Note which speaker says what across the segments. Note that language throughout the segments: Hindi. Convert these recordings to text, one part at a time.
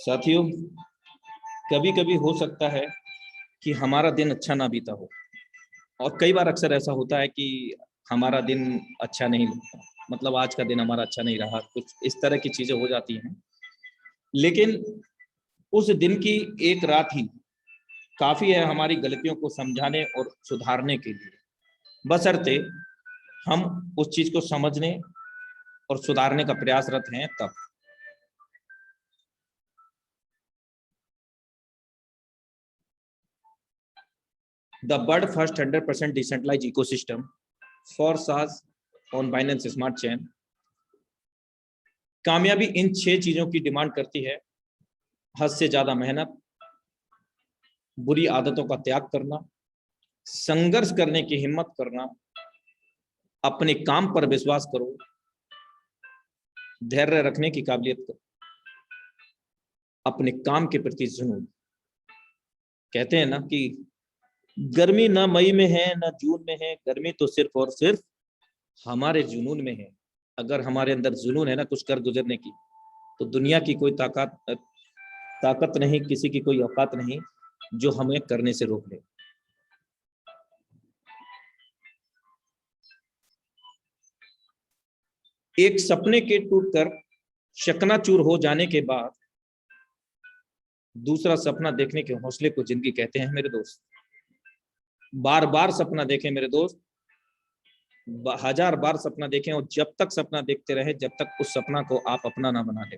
Speaker 1: साथियों, कभी कभी हो सकता है कि हमारा दिन अच्छा ना बीता हो, और कई बार अक्सर ऐसा होता है कि हमारा दिन अच्छा नहीं लगता, मतलब आज का दिन हमारा अच्छा नहीं रहा, कुछ इस तरह की चीजें हो जाती हैं। लेकिन उस दिन की एक रात ही काफी है हमारी गलतियों को समझाने और सुधारने के लिए, बशर्ते हम उस चीज को समझने और सुधारने का प्रयासरत हैं तब। The bird first 100% decentralized ecosystem for SaaS on Binance Smart Chain। कामयाबी इन 6 चीजों की डिमांड करती है: हद से ज्यादा मेहनत, बुरी आदतों का त्याग करना, संघर्ष करने की हिम्मत करना, अपने काम पर विश्वास करो, धैर्य रखने की काबिलियत करो, अपने काम के प्रति जुनून। कहते हैं ना कि गर्मी ना मई में है ना जून में है, गर्मी तो सिर्फ और सिर्फ हमारे जुनून में है। अगर हमारे अंदर जुनून है ना कुछ कर गुजरने की, तो दुनिया की कोई ताकत नहीं, किसी की कोई औकात नहीं जो हमें करने से रोक ले। एक सपने के टूटकर चकनाचूर हो जाने के बाद दूसरा सपना देखने के हौसले को जिंदगी कहते हैं मेरे दोस्त। बार बार सपना देखें मेरे दोस्त, 1000 बार सपना देखें, और जब तक सपना देखते रहे जब तक उस सपना को आप अपना ना बना ले।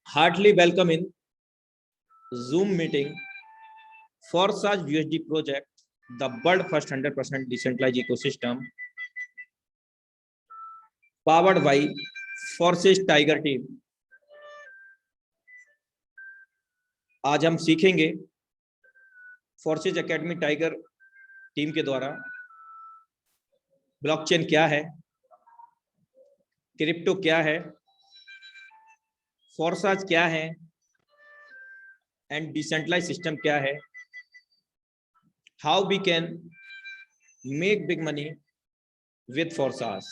Speaker 1: Heartily welcome in Zoom meeting for such USD project, the world first 100% decentralized ecosystem powered by Forces Tiger team। आज हम सीखेंगे फोर्सेज एकेडमी टाइगर टीम के द्वारा ब्लॉकचेन क्या है, क्रिप्टो क्या है, फोर्साज क्या है, एंड डिसेंट्रलाइज सिस्टम क्या है, how we can make big money with Forsage.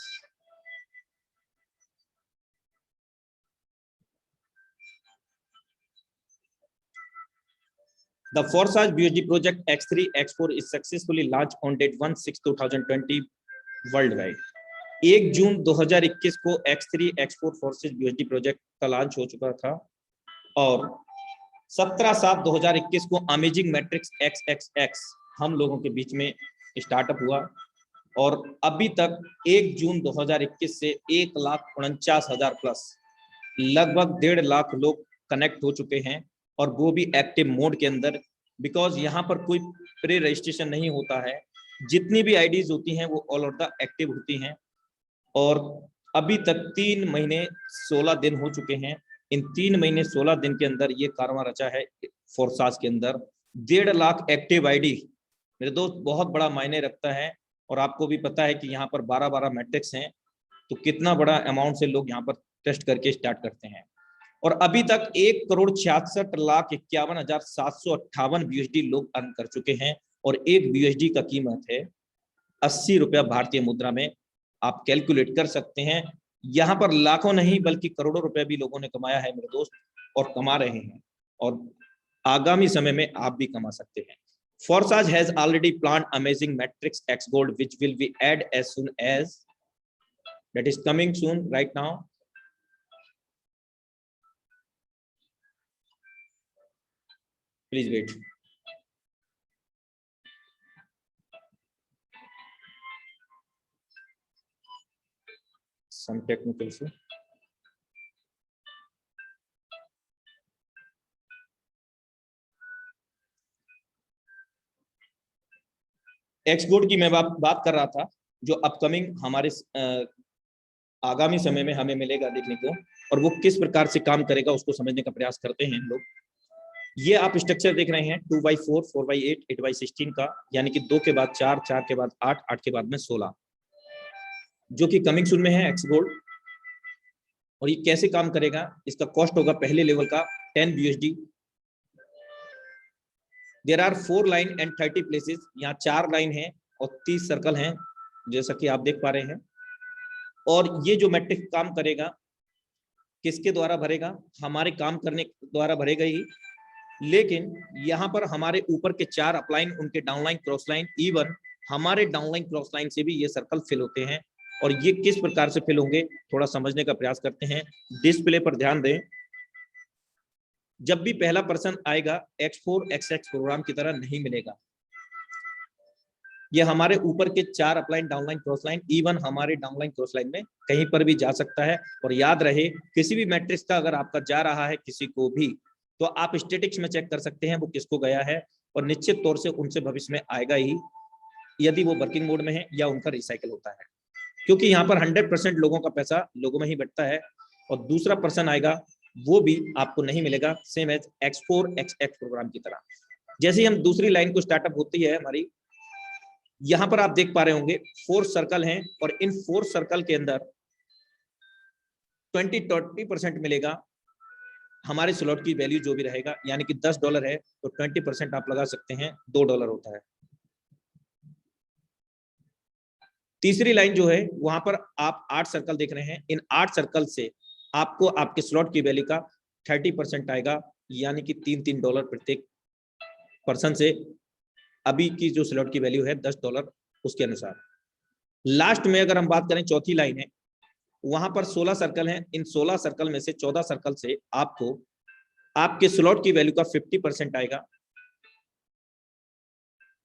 Speaker 1: The Forsage BUSD project X3 X4 is successfully launched on date 1/6/2020 worldwide। 1 जून 2021 को X3 X4 Forsage BUSD project का लॉन्च हो चुका था, और 17/7/2021 को अमेजिंग मैट्रिक्स XXX हम लोगों के बीच में स्टार्टअप हुआ, और अभी तक 1 जून 2021 से 1,49,000 प्लस लगभग 1.5 लाख लोग कनेक्ट हो चुके हैं, और वो भी एक्टिव मोड के अंदर। बिकॉज यहाँ पर कोई प्री रजिस्ट्रेशन नहीं होता है, जितनी भी आईडीज होती हैं वो ऑल ओवर द एक्टिव होती हैं, और अभी तक 3 महीने 16 दिन हो चुके हैं। इन 3 महीने 16 दिन के अंदर ये कारवां रचा है फोर्साज के अंदर। 1.5 लाख एक्टिव आईडी मेरे दोस्त बहुत बड़ा मायने रखता है, और आपको भी पता है कि यहाँ पर 12 मैट्रिक्स हैं, तो कितना बड़ा अमाउंट से लोग यहाँ पर टेस्ट करके स्टार्ट करते हैं। और अभी तक 1,66,51,758 BUSD लोग अर्न कर चुके हैं, और एक BUSD का कीमत है 80 रुपया भारतीय मुद्रा में। आप कैलकुलेट कर सकते हैं, यहाँ पर लाखों नहीं बल्कि करोड़ों रुपए भी लोगों ने कमाया है मेरे दोस्त, और कमा रहे हैं, और आगामी समय में आप भी कमा सकते हैं। Forsage has already planned amazing matrix X gold which will be added as soon as, that is coming soon right now। Please wait। Some technical issue। X gold की मैं बात कर रहा था, जो अपकमिंग हमारे आगामी समय में हमें मिलेगा देखने को, और वो किस प्रकार से काम करेगा उसको समझने का प्रयास करते हैं हम लोग। ये आप स्ट्रक्चर देख रहे हैं 2/4, 4/8, 8/16 का, यानी कि 2 के बाद 4, 4 के बाद 8, 8 के बाद में 16, जो कि कमिंग सून में है एक्स गोल्ड। और ये कैसे काम करेगा, इसका कॉस्ट होगा पहले लेवल का 10 BUSD। There are 4 line and 30 places, यहाँ 4 लाइन है और 30 सर्कल हैं, जैसा कि आप देख पा रहे हैं। और ये जो मैट्रिक काम करेगा किसके द्वारा भरेगा? हमारे काम करने द्वारा भरेगा ही, लेकिन यहाँ पर हमारे ऊपर के 4 अपलाइन, उनके डाउनलाइन क्रॉस लाइन, इवन हमारे डाउनलाइन क्रॉस लाइन से भी ये सर्कल फिल होते हैं। और ये किस प्रकार से फिल होंगे थोड़ा समझने का प्रयास करते हैं। डिस्प्ले पर ध्यान दें। जब भी पहला पर्सन आएगा X4 XX प्रोग्राम की तरह नहीं मिलेगा। ये हमारे ऊपर के 4 upline downline cross line, even हमारे डाउनलाइन क्रॉस लाइन में कहीं पर भी जा सकता है। और याद रहे, किसी भी मैट्रिक्स का अगर आपका जा रहा है किसी को भी, तो आप स्टैटिक्स में चेक कर सकते हैं वो किसको गया है, और निश्चित तौर से उनसे भविष्य में आएगा ही, यदि वो वर्किंग मोड में है या उनका रिसाइकिल होता है, क्योंकि यहाँ पर 100% लोगों का पैसा लोगों में ही बटता है। और दूसरा पर्सन आएगा वो भी आपको नहीं मिलेगा, same as X4 XX programme की तरह। जैसे ही हम दूसरी लाइन को स्टार्टअप होती है हमारी, यहाँ पर आप देख पा रहे होंगे 4 सर्कल हैं, और इन 4 सर्कल के अंदर 20% मिलेगा हमारे स्लॉट की वैल्यू जो भी रहेगा, यानी कि $10 है तो 20% आप लगा सकते हैं, $2 होता है। तीसरी लाइन जो है वहां पर आप 8 सर्कल देख रहे हैं, इन 8 सर्कल से आपको आपके स्लॉट की वैल्यू का 30% आएगा, यानी कि $3 प्रत्येक पर्सन से। अभी की जो स्लॉट की वैल्यू है $10 उसके अनुसार। लास्ट में अगर हम बात करें, चौथी लाइन है, वहां पर 16 सर्कल हैं, इन 16 सर्कल में से 14 सर्कल से आपको आपके स्लॉट की वैल्यू का 50% आएगा।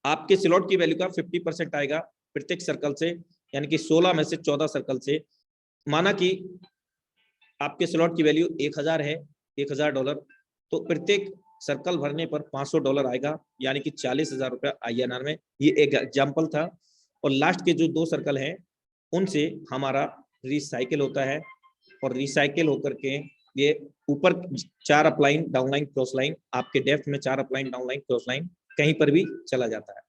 Speaker 1: आपके स्लॉट की वैल्यू का 50% आएगा प्रत्येक सर्कल से, यानी कि 16 में से 14 सर्कल से। माना कि आपके स्लॉट की वैल्यू 1000 है, $1000, तो प्रत्येक सर्कल भरने पर $500 आएगा, यानी कि 40,000 रुपया INR में। ये एक एग्जाम्पल था। और लास्ट के जो 2 सर्कल हैं उनसे हमारा रिसाइकिल होता है, और रिसाइकिल होकर के ये ऊपर 4 अपलाइन डाउनलाइन क्रॉस लाइन, आपके डेप्थ में 4 अपलाइन डाउनलाइन क्रॉस लाइन कहीं पर भी चला जाता है।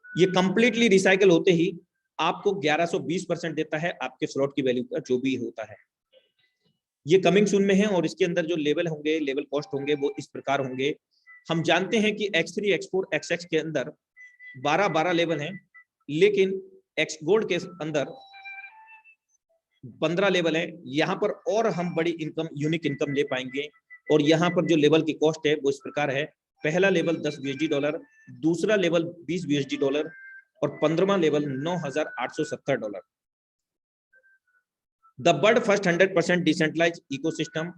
Speaker 1: ये कंप्लीटली रिसाइकिल होते ही आपको 1120% देता है आपके स्लॉट की वैल्यू का जो भी होता है। ये कमिंग सून में है, और इसके अंदर जो लेवल होंगे, लेवल कॉस्ट होंगे, वो इस प्रकार होंगे। हम जानते हैं कि X3 X4 XX के अंदर 12 लेवल हैं, लेकिन X गोल्ड के अंदर 15 लेवल है। यहाँ पर और हम बड़ी इनकम, यूनिक इनकम ले पाएंगे। और यहाँ पर जो लेवल की कॉस्ट है वो इस प्रकार है। पहला लेवल $10 USD, दूसरा लेवल $20 USD, और 15वां level $9,870। The bird first 100% decentralized ecosystem.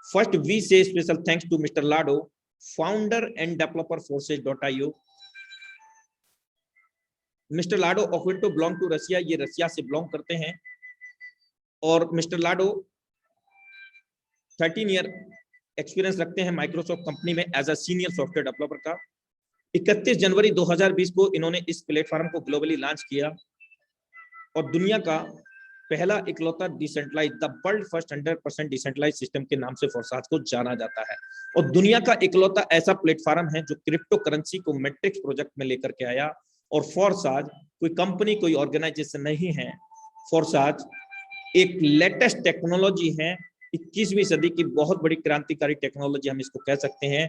Speaker 1: First, we say special thanks to Mr. Lado, founder and developer Forces.io. Mr. Lado often to belong to Russia, ये रसिया से बिलोंग करते हैं। और मिस्टर लाडो 13 ईयर एक्सपीरियंस रखते हैं माइक्रोसॉफ्ट कंपनी में as a senior software developer का। 31 जनवरी 2020 को इन्होंने इस प्लेटफॉर्म को ग्लोबली लॉन्च किया, और दुनिया का पहला इकलौता decentralise, the world first 100% decentralise system के नाम से फोर्साज को जाना जाता है। और दुनिया का इकलौता ऐसा प्लेटफॉर्म है जो क्रिप्टो करेंसी को मैट्रिक्स प्रोजेक्ट में लेकर के आया। और फोर्साज कोई कंपनी, कोई ऑर्गेनाइजेशन नहीं है। फोर्साज एक लेटेस्ट टेक्नोलॉजी है, 21वीं सदी की बहुत बड़ी क्रांतिकारी टेक्नोलॉजी हम इसको कह सकते हैं।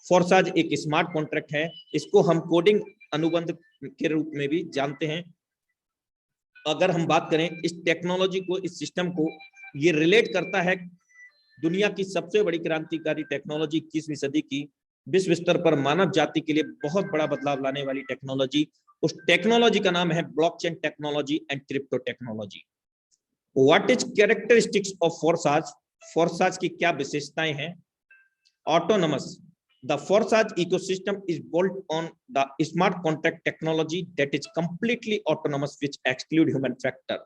Speaker 1: फोर्साज एक स्मार्ट कॉन्ट्रैक्ट है, इसको हम कोडिंग अनुबंध के रूप में भी जानते हैं। अगर हम बात करें इस टेक्नोलॉजी को, इस सिस्टम को, ये रिलेट करता है दुनिया की सबसे बड़ी क्रांतिकारी टेक्नोलॉजी 21वीं सदी की, विश्व स्तर पर मानव जाति के लिए बहुत बड़ा बदलाव लाने वाली टेक्नोलॉजी। उस टेक्नोलॉजी का नाम है blockchain technology and crypto technology. What is characteristics of Forsage? Forsage की क्या विशेषताएं हैं? Autonomous, the Forsage ecosystem is built on the smart contract technology that is completely autonomous which exclude human factor.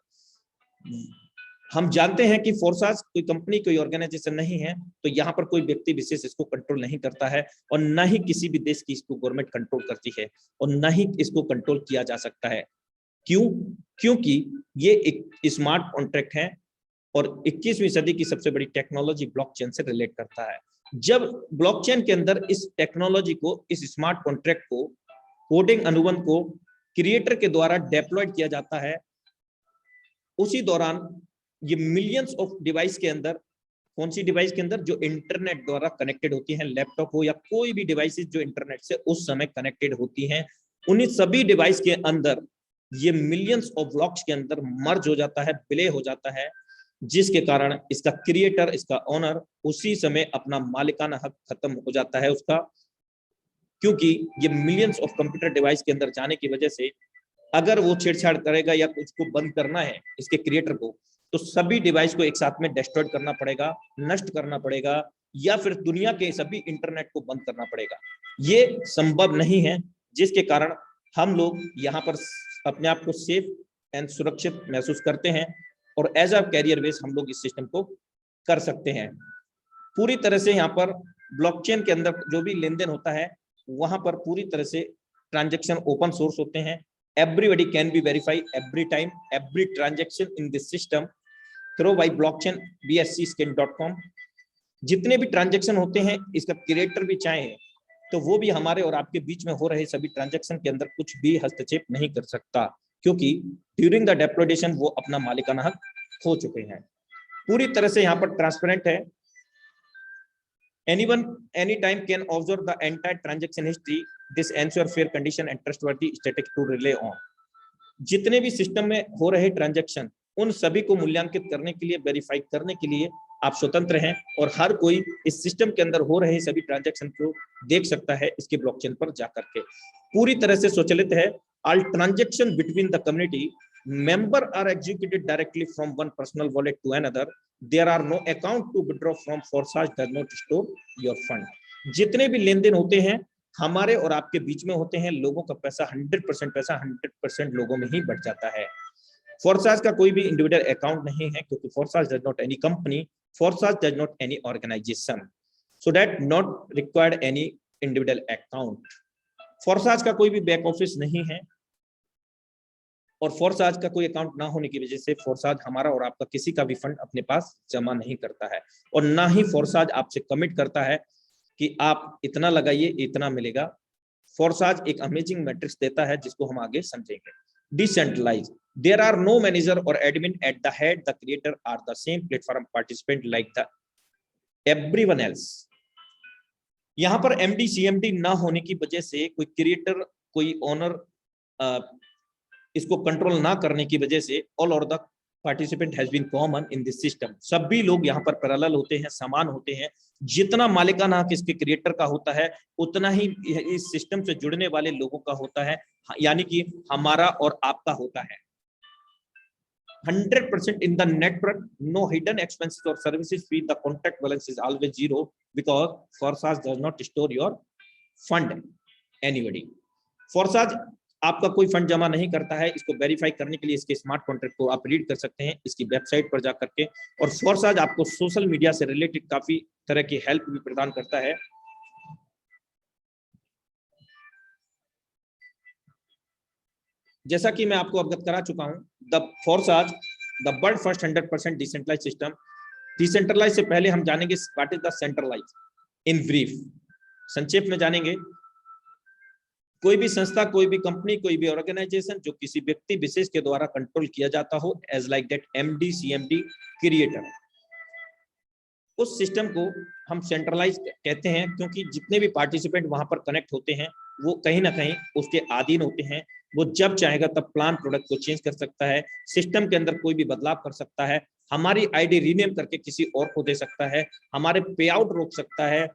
Speaker 1: हम जानते हैं कि फोर्साज कोई कंपनी, कोई ऑर्गेनाइजेशन नहीं है, तो यहाँ पर कोई व्यक्ति विशेष इसको कंट्रोल नहीं करता है, और न ही किसी भी देश की इसको गवर्नमेंट कंट्रोल करती है, और न ही इसको कंट्रोल किया जा सकता है। क्यों? क्योंकि ये एक स्मार्ट कॉन्ट्रैक्ट है, और 21वीं सदी की सबसे बड़ी टेक्नोलॉजी ब्लॉकचेन से रिलेट करता है। जब ब्लॉकचेन के अंदर इस टेक्नोलॉजी को, इस स्मार्ट कॉन्ट्रैक्ट को, कोडिंग अनुबंध को क्रिएटर के द्वारा डेप्लॉयड किया जाता है, उसी दौरान ये मिलियंस ऑफ डिवाइस के अंदर, कौन सी डिवाइस के अंदर? जो इंटरनेट द्वारा कनेक्टेड होती हैं, लैपटॉप हो या कोई भी डिवाइसेस जो इंटरनेट से उस समय कनेक्टेड होती हैं, उन्हीं सभी डिवाइस के अंदर ये मिलियंस ऑफ ब्लॉक्स के अंदर मर्ज हो जाता है, विलय हो जाता है। जिसके कारण इसका क्रिएटर, इसका ओनर उसी समय अपना मालिकाना हक खत्म हो जाता है उसका, क्योंकि ये मिलियंस ऑफ कंप्यूटर डिवाइस के अंदर जाने की वजह से अगर वो छेड़छाड़ करेगा या उसको बंद करना है इसके क्रिएटर को, तो सभी डिवाइस को एक साथ में डिस्ट्रॉय करना पड़ेगा, नष्ट करना पड़ेगा, या फिर दुनिया के सभी इंटरनेट को बंद करना पड़ेगा। ये संभव नहीं है, जिसके कारण हम लोग यहाँ पर अपने आप को सेफ एंड सुरक्षित महसूस करते हैं और एज अ कैरियर बेस हम लोग इस सिस्टम को कर सकते हैं। पूरी तरह से यहाँ पर ब्लॉकचेन के अंदर जो भी लेन देन होता है वहां पर पूरी तरह से ट्रांजेक्शन ओपन सोर्स होते हैं। Everybody can be verified every time, every transaction in this system through by blockchain bscscan.com। जितने भी ट्रांजेक्शन होते हैं इसका क्रिएटर भी चाहे तो वो भी हमारे और आपके बीच में हो रहे सभी ट्रांजेक्शन के अंदर कुछ भी हस्तक्षेप नहीं कर सकता, क्योंकि ड्यूरिंग द डेप्लोडेशन वो अपना मालिकाना हक खो चुके हैं। पूरी तरह से यहाँ पर ट्रांसपेरेंट है। Anyone anytime can observe the entire transaction history. This ensure fair condition and trustworthy static to rely on। जितने भी सिस्टम में हो रहे ट्रांजैक्शन उन सभी को मूल्यांकित करने के लिए, वेरीफाई करने के लिए आप स्वतंत्र हैं और हर कोई इस सिस्टम के अंदर हो रहे सभी ट्रांजैक्शन को देख सकता है इसके ब्लॉकचेन पर जाकर के। पूरी तरह से स्वचालित है। All transaction between the community member are executed directly from one personal wallet to another. There are no account to withdraw from Forsage does not store your fund. जितने भी लेन देन होते हैं हमारे और आपके बीच में होते हैं, लोगों का पैसा 100% पैसा 100% लोगों में ही बढ़ जाता है। फोरसाज का कोई भी इंडिविजुअल अकाउंट नहीं है, क्योंकि Forsage does not any company, Forsage does not any organization, so that not required any individual account. Forsage का कोई भी बैक ऑफिस नहीं है और फोरसाज का कोई अकाउंट ना होने की वजह से फोरसाज हमारा और आपका किसी का भी फंड अपने पास जमा नहीं करता है, और ना ही फोरसाज आपसे कमिट करता है कि आप इतना लगाइए इतना मिलेगा। फोरसाज एक अमेजिंग मैट्रिक्स देता है जिसको हम आगे समझेंगे। Decentralize, there are no manager or admin at the head, the creator are the same platform participant like the everyone else. यहाँ पर एमडी सीएमडी ना होने की वजह से कोई क्रिएटर, कोई ओनर इसको कंट्रोल ना करने की वजह से all are the participant has been common in this system. सभी लोग यहाँ पर पैरेलल होते हैं, समान होते हैं। जितना मालिकाना हक इसके क्रिएटर का होता है उतना ही इस सिस्टम से जुड़ने वाले लोगों का होता है, यानी कि हमारा और आपका होता है। 100% in the network, no hidden expenses or services fee, the contract balance is always zero because Forsage does not store your fund anybody। Forsage आपका कोई फंड जमा नहीं करता है। इसको वेरीफाई करने के लिए इसके स्मार्ट कॉन्ट्रैक्ट को आप रीड कर सकते हैं इसकी वेबसाइट पर जाकर के। और फोरसाज आपको सोशल मीडिया से रिलेटेड काफी तरह की हेल्प भी प्रदान करता है। जैसा कि मैं आपको अवगत करा चुका हूं, the Forsage the world first 100% decentralise system. Decentralize से पहले हम जानेंगे what is the centralize in brief, संक्षेप में जानेंगे। कोई भी संस्था, कोई भी कंपनी, कोई भी ऑर्गेनाइजेशन जो किसी व्यक्ति विशेष के द्वारा कंट्रोल किया जाता हो, as like that MD CMD creator, उस सिस्टम को हम सेंट्रलाइज कहते हैं, क्योंकि जितने भी पार्टिसिपेंट वहां पर कनेक्ट होते हैं वो कहीं ना कहीं उसके अधीन होते हैं। वो जब चाहेगा तब प्लान प्रोडक्ट को चेंज कर सकता है, सिस्टम के अंदर कोई भी बदलाव कर सकता है, हमारी आईडी रीनेम करके किसी और को दे सकता है, हमारे पे आउट रोक सकता है,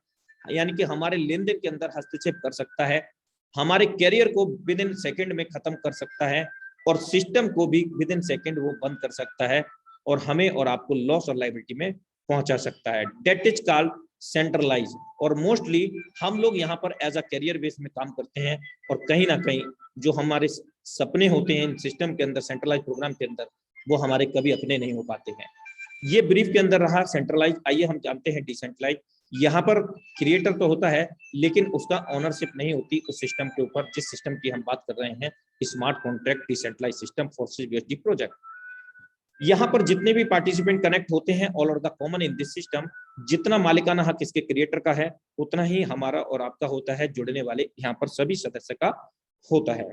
Speaker 1: यानी कि हमारे लेन देन के अंदर हस्तक्षेप कर सकता है, हमारे कैरियर को विद इन सेकेंड में खत्म कर सकता है, और सिस्टम को भी विद इन सेकेंड वो बंद कर सकता है और हमें और आपको लॉस और लायबिलिटी में पहुंचा सकता है। That is called centralise. और मोस्टली हम लोग यहाँ पर एज अ कैरियर बेस में काम करते हैं, और कहीं ना कहीं जो हमारे सपने होते हैं सिस्टम के अंदर, सेंट्रलाइज प्रोग्राम के अंदर, वो हमारे कभी अपने नहीं हो पाते हैं। ये ब्रीफ के अंदर रहा सेंट्रलाइज। आइए हम जानते हैं डिसेंट्रलाइज। यहाँ पर क्रिएटर तो होता है लेकिन उसका ओनरशिप नहीं होती उस सिस्टम के ऊपर जिस सिस्टम की हम बात कर रहे हैं, smart contract decentralize system Forsage BSD project. यहाँ पर जितने भी पार्टिसिपेंट कनेक्ट होते हैं all over the common in this system, जितना मालिकाना हक इसके क्रिएटर का है उतना ही हमारा और आपका होता है, जुड़ने वाले यहाँ पर सभी सदस्य का होता है,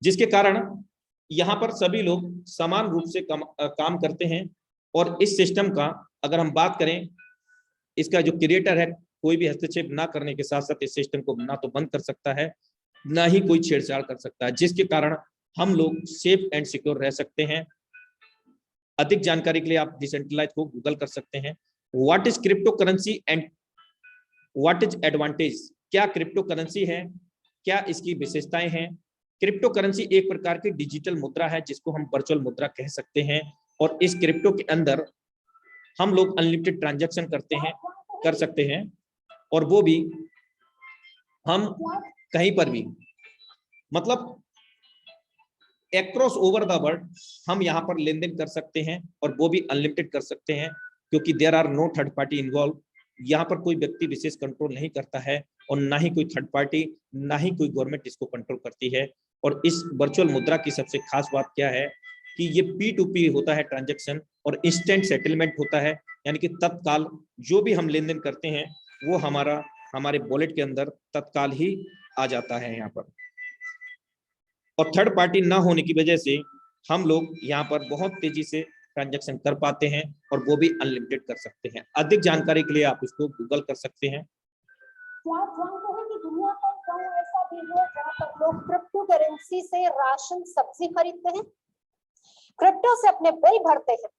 Speaker 1: जिसके कारण यहाँ पर सभी लोग समान रूप से काम करते हैं। और इस सिस्टम का अगर हम बात करें, इसका जो क्रिएटर है कोई भी हस्तक्षेप ना करने के साथ साथ इस सिस्टम को ना तो बंद कर सकता है ना ही कोई छेड़छाड़ कर सकता है, जिसके कारण हम लोग सेफ एंड सिक्योर रह सकते हैं। अधिक जानकारी के लिए आप डिसेंट्रलाइज को गूगल कर सकते हैं। What is crypto currency and what is advantage, क्या क्रिप्टो करेंसी है, क्या इसकी विशेषताएं हैं। क्रिप्टो करेंसी एक प्रकार की डिजिटल मुद्रा है जिसको हम वर्चुअल मुद्रा कह सकते हैं, और इस क्रिप्टो के अंदर हम लोग अनलिमिटेड ट्रांजैक्शन कर सकते हैं, और वो भी हम कहीं पर भी, मतलब एक्रॉस ओवर द वर्ल्ड हम यहाँ पर लेन देन कर सकते हैं, और वो भी अनलिमिटेड कर सकते हैं, क्योंकि there are no third party involve. यहाँ पर कोई व्यक्ति विशेष कंट्रोल नहीं करता है, और ना ही कोई थर्ड पार्टी, ना ही कोई गवर्नमेंट इसको कंट्रोल करती है। और इस वर्चुअल मुद्रा की सबसे खास बात क्या है कि ये P2P होता है ट्रांजेक्शन, और इंस्टेंट सेटलमेंट होता है, यानी कि तत्काल जो भी हम लेन देन करते हैं वो हमारे वॉलेट के अंदर तत्काल ही आ जाता है यहाँ पर। और थर्ड पार्टी ना होने की वजह से हम लोग यहाँ पर बहुत तेजी से ट्रांजैक्शन कर पाते हैं, और वो भी अनलिमिटेड कर सकते हैं। अधिक जानकारी के लिए आप इसको गूगल कर सकते हैं।
Speaker 2: क्या आप जानते हैं कि दुनिया का गांव ऐसा भी है जहां पर लोग क्रिप्टो करेंसी से राशन सब्जी खरीदते हैं, क्रिप्टो से अपने बिल भरते हैं।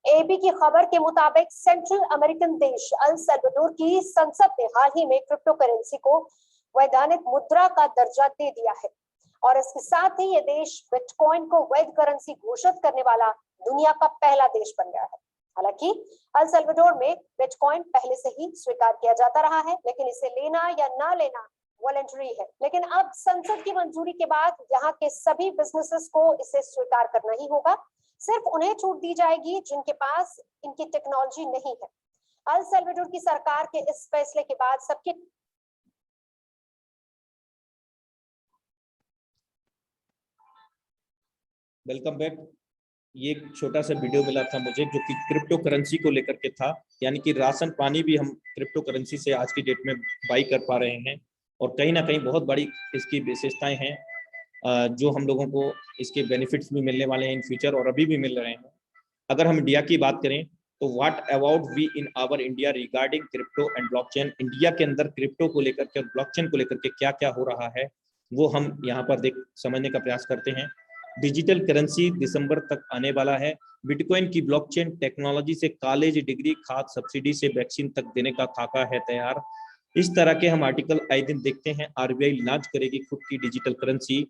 Speaker 2: एबी की खबर के मुताबिक सेंट्रल अमेरिकन देश अल सल्वाडोर की संसद ने हाल ही में क्रिप्टो करेंसी को वैधानिक मुद्रा का दर्जा दे दिया है, और इसके साथ ही ये देश बिटकॉइन को वैध करेंसी घोषित करने वाला दुनिया का पहला देश बन गया है। हालांकि अल सल्वाडोर में बिटकॉइन पहले से ही स्वीकार किया जाता रहा है, लेकिन इसे लेना या ना लेना वॉलंटरी है। लेकिन अब संसद की मंजूरी के बाद यहाँ के सभी बिजनेसेस को इसे स्वीकार करना ही होगा। सिर्फ उन्हें छूट दी जाएगी जिनके पास इनकी टेक्नोलॉजी नहीं है। अल सल्वाडोर की सरकार के इस फैसले के बाद सबके
Speaker 1: वेलकम बैक। ये एक छोटा सा वीडियो मिला था मुझे जो कि क्रिप्टो करेंसी को लेकर के था, यानी कि राशन पानी भी हम क्रिप्टो करेंसी से आज की डेट में बाई कर पा रहे हैं, और कहीं ना कहीं बहुत बड़ी इसकी विशेषताएं हैं जो हम लोगों को इसके बेनिफिट्स भी मिलने वाले हैं इन फ्यूचर, और अभी भी मिल रहे हैं। अगर हम इंडिया की बात करें तो what about we in our India regarding crypto and blockchain, India के अंदर क्रिप्टो को लेकर के और ब्लॉकचेन को लेकर के क्या क्या हो रहा है वो हम यहाँ पर समझने का प्रयास करते हैं। डिजिटल करेंसी दिसंबर तक आने वाला है। बिटकॉइन की ब्लॉकचेन टेक्नोलॉजी से कॉलेज डिग्री, खाद सब्सिडी से वैक्सीन तक देने का खाका है तैयार। इस तरह के हम आर्टिकल आए दिन देखते हैं। आरबीआई लॉन्च करेगी खुद की डिजिटल करेंसी।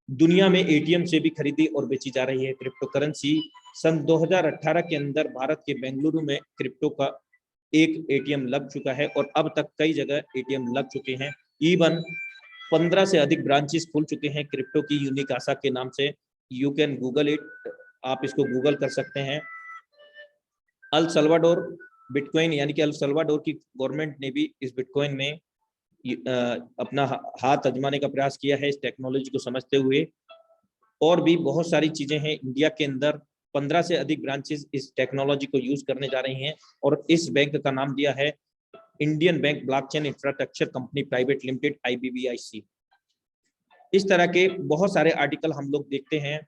Speaker 1: दुनिया में एटीएम से भी खरीदी और बेची जा रही है क्रिप्टो करेंसी। सन 2018 के अंदर भारत के बेंगलुरु में क्रिप्टो का एक एटीएम लग चुका है, और अब तक कई जगह एटीएम लग चुके हैं। इवन 15 से अधिक ब्रांचेस खुल चुके हैं क्रिप्टो की यूनिक आशा के नाम से। यू कैन गूगल इट, आप इसको गूगल कर सकते हैं। अल सल्वाडोर बिटकॉइन, यानी कि अल सल्वाडोर की गवर्नमेंट ने भी इस बिटकॉइन में अपना हाथ आजमाने का प्रयास किया है इस टेक्नोलॉजी को समझते हुए। और भी बहुत सारी चीजें हैं। इंडिया के अंदर 15 से अधिक ब्रांचेस इस टेक्नोलॉजी को यूज करने जा रही हैं, और इस बैंक का नाम दिया है Indian bank blockchain infrastructure company private limited, IBBIC। इस तरह के बहुत सारे आर्टिकल हम लोग देखते हैं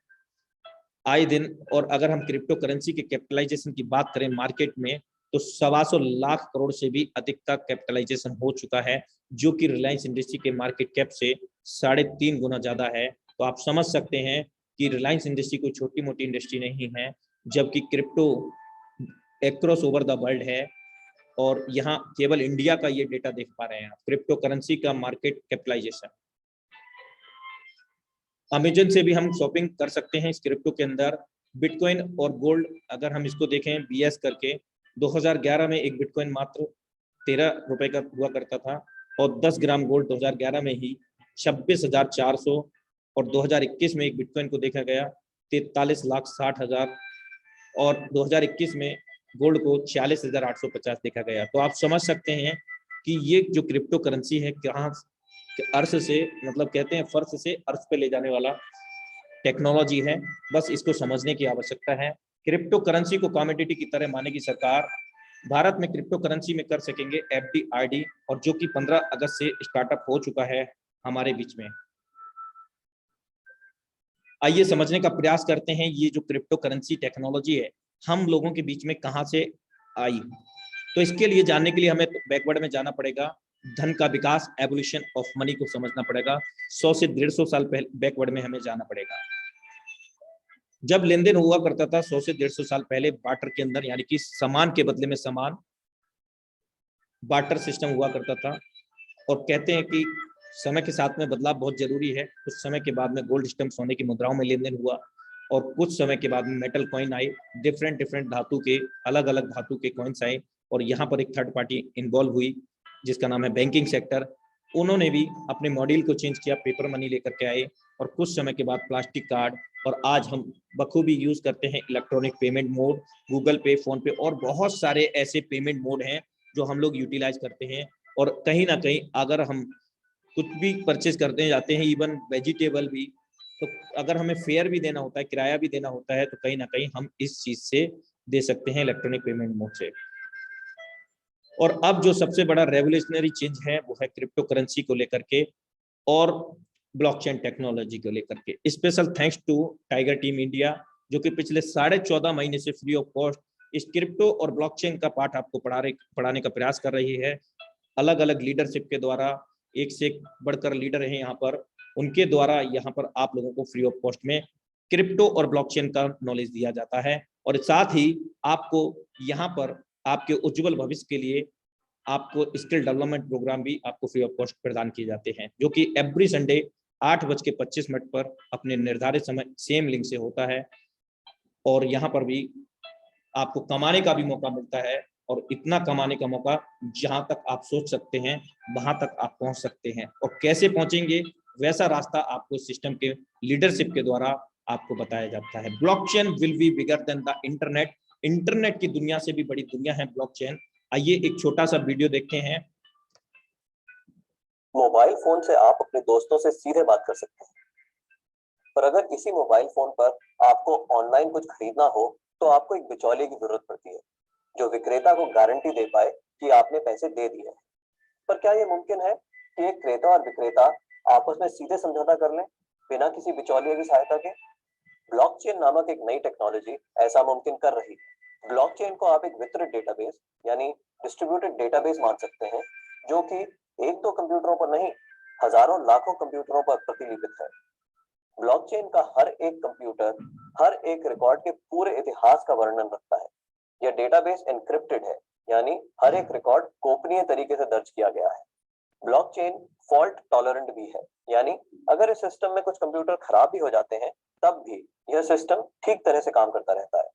Speaker 1: आए दिन। और अगर हम क्रिप्टो करेंसी के कैपिटलाइजेशन की बात करें मार्केट में, तो 125 लाख करोड़ से भी अधिक का कैपिटलाइजेशन हो चुका है, जो कि रिलायंस इंडस्ट्री के मार्केट कैप से 3.5 गुना ज्यादा है। तो आप समझ सकते हैं कि रिलायंस इंडस्ट्री कोई छोटी मोटी इंडस्ट्री नहीं है, जबकि crypto across over the world है। और यहाँ केवल इंडिया का ये डेटा देख पा रहे हैं क्रिप्टो करेंसी का मार्केट कैपिटलाइजेशन। अमेजन से भी हम शॉपिंग कर सकते हैं इस क्रिप्टो के अंदर। बिटकॉइन और गोल्ड अगर हम इसको देखें BS करके, 2011 में एक बिटकॉइन मात्र 13 रुपए का हुआ करता था, और 10 ग्राम गोल्ड 2011 में ही 26,400, और 2021 में एक बिटकॉइन को देखा गया 43,60,000, और 2021 में गोल्ड को 46,850 देखा गया। तो आप समझ सकते हैं कि ये जो क्रिप्टो करेंसी है कहाँ अर्श से, मतलब कहते हैं फर्श से अर्श पे ले जाने वाला टेक्नोलॉजी है। बस इसको समझने की आवश्यकता है। क्रिप्टो करेंसी को कमोडिटी की तरह मानेगी सरकार। भारत में क्रिप्टो करेंसी में कर सकेंगे FD RD, और जो कि 15 अगस्त से स्टार्टअप हो चुका है हमारे बीच में। आइए समझने का प्रयास करते हैं ये जो क्रिप्टो करेंसी टेक्नोलॉजी है हम लोगों के बीच में कहाँ से आई। तो इसके लिए जानने के लिए हमें बैकवर्ड में जाना पड़ेगा। धन का विकास, एवोल्यूशन ऑफ मनी को समझना पड़ेगा। 100 से 150 साल पहले बैकवर्ड में हमें जाना पड़ेगा। जब लेन देन हुआ करता था 100 से 150 साल पहले बार्टर के अंदर, यानी कि सामान के बदले में सामान, बार्टर सिस्टम हुआ करता था। और कहते हैं कि समय के साथ में बदलाव बहुत जरूरी है। कुछ समय के बाद में गोल्ड स्टैम्प, सोने की मुद्राओं में लेन देन हुआ, और कुछ समय के बाद में मेटल कॉइन आए, डिफरेंट धातु के, अलग अलग धातु के कॉइन्स आए। और यहाँ पर एक थर्ड पार्टी इन्वॉल्व हुई जिसका नाम है बैंकिंग सेक्टर। उन्होंने भी अपने मॉडल को चेंज किया, पेपर मनी लेकर के आए। और कुछ समय के बाद प्लास्टिक कार्ड, और आज हम बखूबी यूज करते हैं इलेक्ट्रॉनिक पेमेंट मोड, गूगल पे, फोन पे, और बहुत सारे ऐसे पेमेंट मोड हैं जो हम लोग यूटिलाइज करते हैं। और कहीं ना कहीं अगर हम कुछ भी परचेज करते जाते हैं, इवन वेजिटेबल भी, तो अगर हमें फेयर भी देना होता है, किराया भी देना होता है, तो कहीं ना कहीं हम इस चीज से दे सकते हैं, इलेक्ट्रॉनिक पेमेंट मोड से। और अब जो सबसे बड़ा रेवोल्यूशनरी चेंज है वो है क्रिप्टो करेंसी को लेकर के और ब्लॉकचेन टेक्नोलॉजी को लेकर के। Special thanks to Tiger team India, जो कि पिछले 14.5 महीने से फ्री ऑफ कॉस्ट इस क्रिप्टो और ब्लॉकचेन का पाठ आपको पढ़ाने का प्रयास कर रही है। अलग अलग लीडरशिप के द्वारा, एक से एक बढ़कर लीडर हैं यहाँ पर, उनके द्वारा यहाँ पर आप लोगों को फ्री ऑफ कॉस्ट में क्रिप्टो और ब्लॉकचेन का नॉलेज दिया जाता है। और साथ ही आपको यहाँ पर आपके उज्जवल भविष्य के लिए आपको स्किल डेवलपमेंट प्रोग्राम भी आपको फ्री ऑफ कॉस्ट प्रदान किए जाते हैं, जो कि एवरी संडे 8:25 पर अपने निर्धारित समय सेम लिंक से होता है। और यहाँ पर भी आपको कमाने का भी मौका मिलता है, और इतना कमाने का मौका जहां तक आप सोच सकते हैं वहां तक आप पहुंच सकते हैं। और कैसे पहुंचेंगे, वैसा रास्ता आपको सिस्टम के लीडरशिप के द्वारा आपको बताया जाता है। Blockchain will be bigger than the internet. Internet की दुनिया से भी बड़ी दुनिया है ब्लॉकचेन। आइए एक छोटा सा वीडियो देखते हैं।
Speaker 3: मोबाइल फोन से आप अपने दोस्तों से सीधे बात कर सकते हैं, पर अगर इसी मोबाइल फोन पर आपको ऑनलाइन कुछ खरीदना हो तो आपको एक बिचौलिए की जरूरत पड़ती है, जो विक्रेता को गारंटी दे पाए कि आपने पैसे दे दिए हैं। पर क्या यह मुमकिन है कि एक क्रेता और विक्रेता आपस में सीधे समझौता कर लें बिना किसी बिचौलिए की सहायता के? ब्लॉकचेन नामक एक नई टेक्नोलॉजी ऐसा मुमकिन कर रही है। ब्लॉकचेन को आप एक वितरित डेटाबेस यानी डिस्ट्रीब्यूटेड डेटाबेस मान सकते हैं, जो कि एक दो कंप्यूटरों पर नहीं, हजारों लाखों कंप्यूटरों पर प्रतिलिपित है। ब्लॉकचेन का हर एक कंप्यूटर हर एक रिकॉर्ड के पूरे इतिहास का वर्णन रखता है। यह डेटाबेस एन्क्रिप्टेड है, यानी हर एक रिकॉर्ड गोपनीय तरीके से दर्ज किया गया है। ब्लॉकचेन फॉल्ट टॉलरेंट भी है, यानी अगर इस सिस्टम में कुछ कंप्यूटर खराब भी हो जाते हैं तब भी यह सिस्टम ठीक तरह से काम करता रहता है।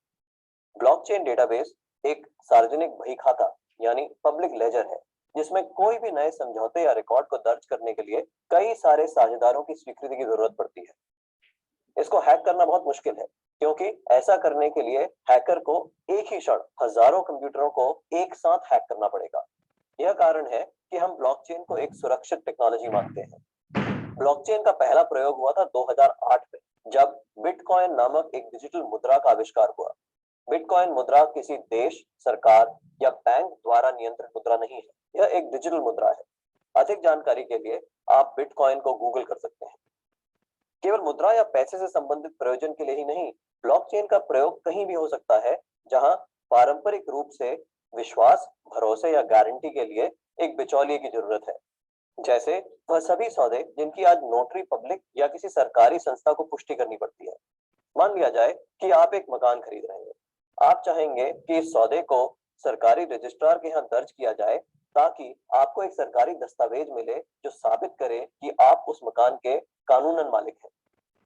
Speaker 3: ब्लॉकचेन डेटाबेस एक सार्वजनिक बही खाता यानी पब्लिक लेजर है, जिसमें कोई भी नए समझौते या रिकॉर्ड को दर्ज करने के लिए कई सारे साझेदारों की स्वीकृति की जरूरत पड़ती है। इसको हैक करना बहुत मुश्किल है, क्योंकि ऐसा करने के लिए हैकर को एक ही क्षण हजारों कंप्यूटरों को एक साथ हैक करना पड़ेगा। यह कारण है कि हम ब्लॉकचेन को एक सुरक्षित टेक्नोलॉजी मानते हैं। ब्लॉकचेन का पहला प्रयोग हुआ था 2008 में, जब बिटकॉइन नामक एक डिजिटल मुद्रा का आविष्कार हुआ। बिटकॉइन मुद्रा किसी देश, सरकार या बैंक द्वारा नियंत्रित मुद्रा नहीं है, यह एक डिजिटल मुद्रा है। अधिक जानकारी के लिए आप बिटकॉइन को गूगल कर सकते हैं। केवल मुद्रा या पैसे से संबंधित प्रयोजन के लिए ही नहीं, ब्लॉकचेन का प्रयोग कहीं भी हो सकता है जहां पारंपरिक रूप से विश्वास, भरोसे या गारंटी के लिए एक बिचौलिए की जरूरत है। जैसे वह सभी सौदे जिनकी आज नोटरी पब्लिक या किसी सरकारी संस्था को पुष्टि करनी पड़ती है। मान लिया जाए कि आप एक मकान खरीद रहे हैं। आप चाहेंगे कि इस सौदे को सरकारी रजिस्ट्रार के यहाँ दर्ज किया जाए, ताकि आपको एक सरकारी दस्तावेज मिले जो साबित करे कि आप उस मकान के कानूनन मालिक हैं।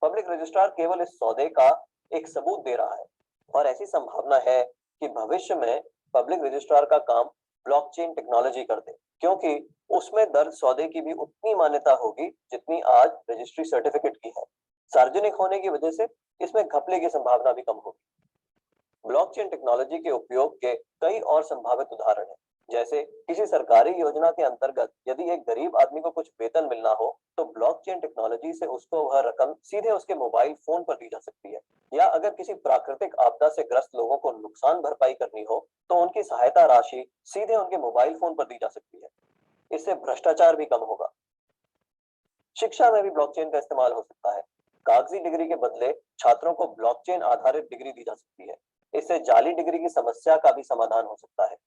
Speaker 3: पब्लिक रजिस्ट्रार केवल इस सौदे का एक सबूत दे रहा है, और ऐसी संभावना है कि भविष्य में पब्लिक रजिस्ट्रार का काम ब्लॉकचेन टेक्नोलॉजी कर दे, क्योंकि उसमें दर्ज सौदे की भी उतनी मान्यता होगी जितनी आज रजिस्ट्री सर्टिफिकेट की है। सार्वजनिक होने की वजह से इसमें घपले की संभावना भी कम होगी। ब्लॉकचेन टेक्नोलॉजी के उपयोग के कई और संभावित उदाहरण हैं। जैसे किसी सरकारी योजना के अंतर्गत यदि एक गरीब आदमी को कुछ वेतन मिलना हो तो ब्लॉकचेन टेक्नोलॉजी से उसको वह रकम सीधे उसके मोबाइल फोन पर दी जा सकती है। या अगर किसी प्राकृतिक आपदा से ग्रस्त लोगों को नुकसान भरपाई करनी हो तो उनकी सहायता राशि सीधे उनके मोबाइल फोन पर दी जा सकती है। इससे भ्रष्टाचार भी कम होगा। शिक्षा में भी ब्लॉकचेन का इस्तेमाल हो सकता है। कागजी डिग्री के बदले छात्रों को ब्लॉकचेन आधारित डिग्री दी जा सकती है। इससे जाली डिग्री की समस्या का भी समाधान हो सकता है।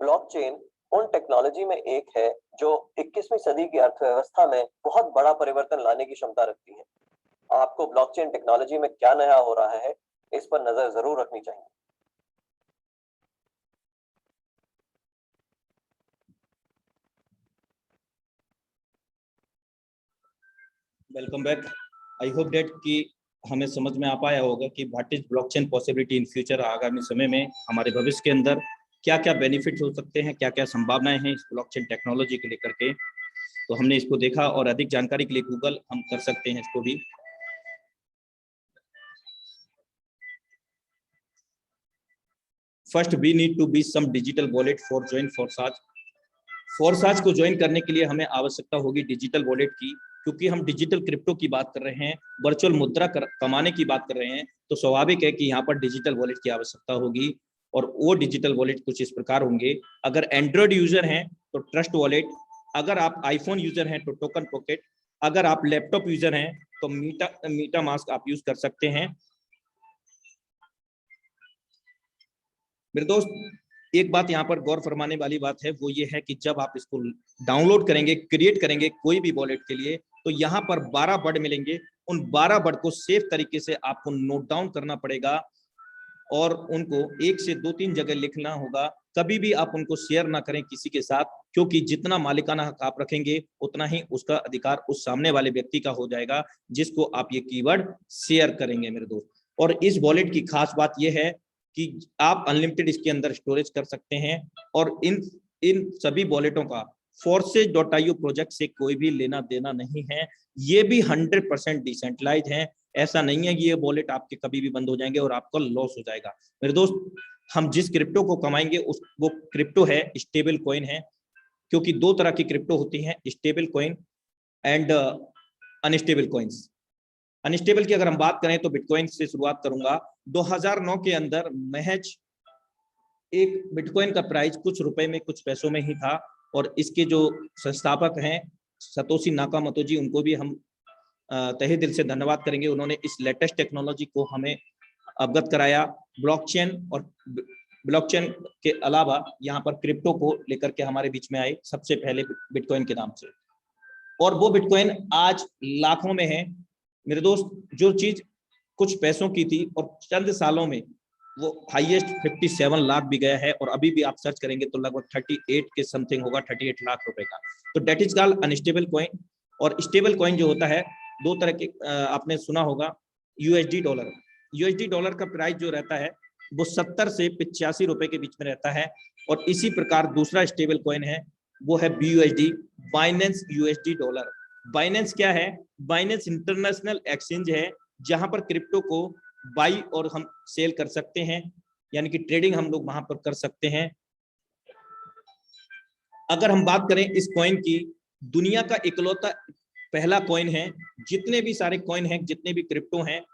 Speaker 3: ब्लॉकचेन उन टेक्नोलॉजी में एक है जो 21वीं सदी की अर्थव्यवस्था में बहुत बड़ा परिवर्तन लाने की क्षमता रखती है। आपको ब्लॉकचेन टेक्नोलॉजी में क्या नया हो रहा है, इस पर नजर जरूर रखनी चाहिए।
Speaker 1: Welcome back. I hope that कि हमें समझ में आ पाया होगा कि what is blockchain possibility in future. आगामी समय में हमारे भविष्य के अंदर क्या क्या बेनिफिट हो सकते हैं, क्या क्या संभावनाएं हैं इस ब्लॉकचेन टेक्नोलॉजी को लेकर के। तो हमने इसको देखा और अधिक जानकारी के लिए गूगल हम कर सकते हैं इसको भी। First we need to be some digital wallet for join Forsage. Forsage को ज्वाइन करने के लिए हमें आवश्यकता होगी डिजिटल वॉलेट की, क्योंकि हम डिजिटल क्रिप्टो की बात कर रहे हैं, वर्चुअल मुद्रा कमाने की बात कर रहे हैं, तो स्वाभाविक है कि यहाँ पर डिजिटल वॉलेट की आवश्यकता होगी। और वो डिजिटल वॉलेट कुछ इस प्रकार होंगे। अगर एंड्रॉयड यूजर हैं तो ट्रस्ट वॉलेट, अगर आप आईफोन यूजर हैं तो टोकन पॉकेट, अगर आप लैपटॉप यूजर हैं तो मीटा मास्क आप यूज कर सकते हैं। मेरे दोस्त एक बात यहाँ पर गौर फरमाने वाली बात है, वो ये है कि जब आप इसको डाउनलोड करेंगे, क्रिएट करेंगे कोई भी वॉलेट के लिए, तो यहाँ पर 12 वर्ड मिलेंगे। उन 12 वर्ड को सेफ तरीके से आपको नोट डाउन करना पड़ेगा और उनको 1 से 2-3 जगह लिखना होगा। कभी भी आप उनको शेयर ना करें किसी के साथ, क्योंकि जितना मालिकाना हक आप रखेंगे उतना ही उसका अधिकार उस सामने वाले व्यक्ति का हो जाएगा जिसको आप ये कीवर्ड शेयर करेंगे मेरे दोस्त। और इस वॉलेट की खास बात यह है कि आप अनलिमिटेड इसके अंदर स्टोरेज कर सकते हैं और इन सभी वॉलेटों का forces.io प्रोजेक्ट से कोई भी लेना देना नहीं है। ये भी 100% डिसेंट्रलाइज है। ऐसा नहीं है कि ये वॉलेट आपके कभी भी बंद हो जाएंगे और आपका लॉस हो जाएगा। मेरे दोस्त हम जिस क्रिप्टो को कमाएंगे वो क्रिप्टो है, स्टेबल कॉइन है, क्योंकि 2 तरह की क्रिप्टो होती हैं, stable coin and unstable coins. Unstable की अगर हम बात करें तो बिटकॉइन से शुरुआत करूंगा। 2009 के अंदर महज एक बिटकॉइन का प्राइस कुछ रुपए में, कुछ पैसों में ही था और इसके जो संस्थापक हैं सतोशी नाकामोतो जी, उनको भी हम तहे दिल से धन्यवाद करेंगे। उन्होंने इस लेटेस्ट टेक्नोलॉजी को हमें अवगत कराया। ब्लॉकचेन और ब्लॉकचेन के अलावा यहाँ पर क्रिप्टो को लेकर के हमारे बीच में आए सबसे पहले बिटकॉइन के नाम से, और वो बिटकॉइन आज लाखों में है मेरे दोस्त। जो चीज कुछ पैसों की थी और चंद सालों में वो हाईएस्ट 57 लाख भी गया है, और अभी भी आप सर्च करेंगे तो लगभग 38 के समथिंग होगा, 38 लाख रुपए का। तो that is called unstable coin. और स्टेबल कॉइन जो होता है 2 तरह के, आपने सुना होगा यूएसडी डॉलर। यूएसडी डॉलर का प्राइस जो रहता है वो 70 से 85 रुपए के बीच में रहता है। और इसी प्रकार दूसरा स्टेबल कॉइन है, वो है BUSD, Binance USD dollar. Binance क्या है? बाइनेंस इंटरनेशनल एक्सचेंज है जहां पर क्रिप्टो को बाई और हम सेल कर सकते हैं, यानी कि ट्रेडिंग हम लोग वहां पर कर सकते हैं। अगर हम बात करें इस कॉइन की, दुनिया का इकलौता पहला कॉइन है। जितने भी सारे कॉइन हैं, जितने भी क्रिप्टो हैं,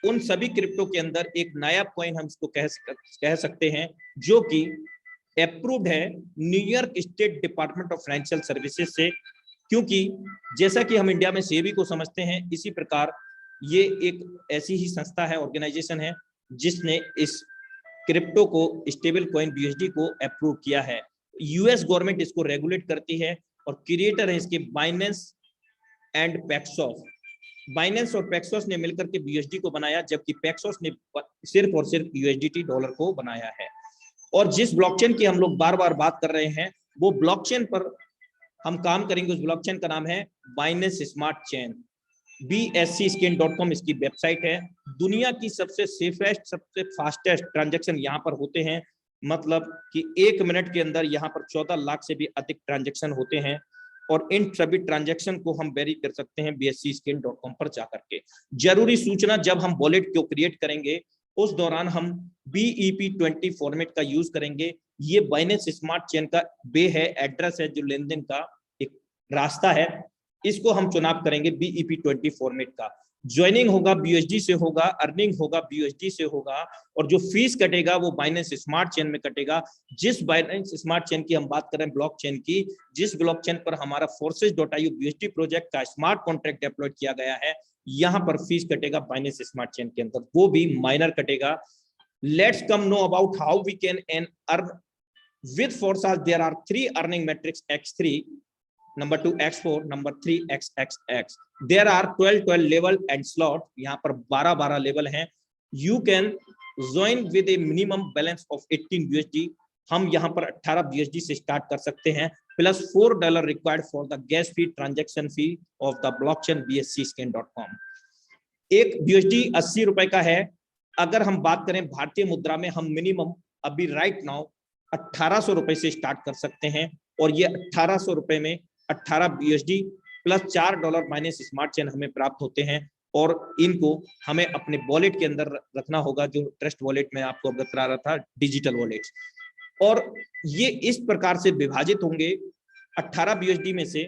Speaker 1: उन सभी क्रिप्टो के अंदर एक नायाब कॉइन हम इसको कह सकते हैं, जो कि अप्रूव्ड है New York state department of financial services से। क्योंकि जैसा कि हम इंडिया में सेबी को समझते हैं, इसी प्रकार ये एक ऐसी ही संस्था है, ऑर्गेनाइजेशन है, जिसने इस क्रिप्टो को, स्टेबल कॉइन BUSD को अप्रूव किया है। यूएस गवर्नमेंट इसको रेगुलेट करती है और क्रिएटर है इसके बाइनेंस एंड पैक्सॉस। बाइनेंस और पैक्सॉस ने मिलकर के BUSD को बनाया, जबकि पैक्सॉस ने सिर्फ और सिर्फ USDT डॉलर को बनाया है। और जिस ब्लॉकचेन की हम लोग बार बार बात कर रहे हैं, वो ब्लॉकचेन पर हम काम करेंगे। उस ब्लॉकचेन का नाम है बाइनेंस स्मार्ट चेन। BSCscan.com इसकी वेबसाइट है। दुनिया की सबसे सेफेस्ट, सबसे फास्टेस्ट ट्रांजैक्शन यहाँ पर होते हैं। मतलब कि 1 मिनट के अंदर यहाँ पर 14 लाख से भी अधिक ट्रांजैक्शन होते हैं, और इन सभी ट्रांजैक्शन को हम वेरी कर सकते हैं BSCscan.com पर जाकर के। जरूरी सूचना, जब हम वॉलेट को क्रिएट करेंगे उस दौरान हम BEP20 फॉर्मेट का यूज करेंगे। ये बाइनेंस स्मार्ट चेन का वे है, एड्रेस है, जो लेन देन का एक रास्ता है, इसको हम चुनाव करेंगे BEP20 फॉर्मेट का। ज्वाइनिंग होगा BUSD से होगा, अर्निंग होगा BUSD से होगा, और जो फीस कटेगा वो बाइनेंस स्मार्ट चेन में कटेगा। जिस बाइनेंस स्मार्ट चेन की हम बात करें, ब्लॉक चेन की, जिस ब्लॉक चेन पर हमारा forces.io BUSD प्रोजेक्ट का स्मार्ट कॉन्ट्रैक्ट डेप्लॉय किया गया है, यहाँ पर फीस कटेगा बाइनेंस स्मार्ट चेन के अंदर, वो भी माइनर कटेगा। Let's come know about how we can earn With Forsage there are 3 earning metrics X3, number 2 X4, number 3 XXX. There are 12 level and slot, यहाँ पर 12 लेवल हैं. You can join with a minimum balance of 18 USD. हम यहाँ पर 18 USD से स्टार्ट कर सकते हैं, plus $4 required for the gas fee, transaction fee of the blockchain bscscan.com. एक USD 80 रुपए का है. अगर हम बात करें भारतीय मुद्रा में, हम मिनिमम अभी राइट नाउ 1800 रुपए से स्टार्ट कर सकते हैं, और ये 1800 रुपए में 18 USD plus $4 minus smart chain हमें प्राप्त होते हैं, और इनको हमें अपने वॉलेट के अंदर रखना होगा, जो ट्रस्ट वॉलेट में आपको अवगत करा रहा था, डिजिटल वॉलेट. और ये इस प्रकार से विभाजित होंगे. 18 USD में से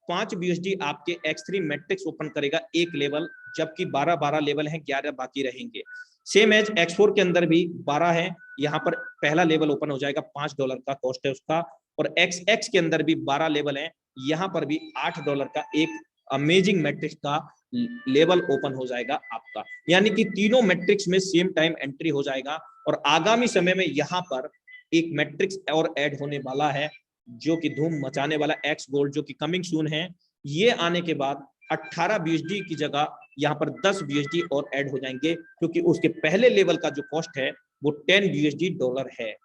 Speaker 1: 5 USD आपके X3 मैट्रिक्स ओपन करेगा एक लेवल, जबकि 12 लेवल हैं, 11 बाकी रहेंगे. सेम एज X4 के अंदर भी 12 है, यहाँ पर पहला लेवल ओपन हो जाएगा, $5 का कॉस्ट है उसका. और XX के अंदर भी 12 लेवल हैं, यहाँ पर भी $8 का एक अमेजिंग मैट्रिक्स का लेवल ओपन हो जाएगा आपका. यानी कि तीनों मैट्रिक्स में सेम टाइम एंट्री हो जाएगा. और आगामी समय में यहाँ पर एक मैट्रिक्स और ऐड होने वाला है, जो कि धूम मचाने वाला X गोल्ड, जो कि कमिंग सून है. ये आने के बाद 18 USD की जगह यहाँ पर 10 USD और ऐड हो जाएंगे, क्योंकि उसके पहले लेवल का जो कॉस्ट है वो $10 USD है,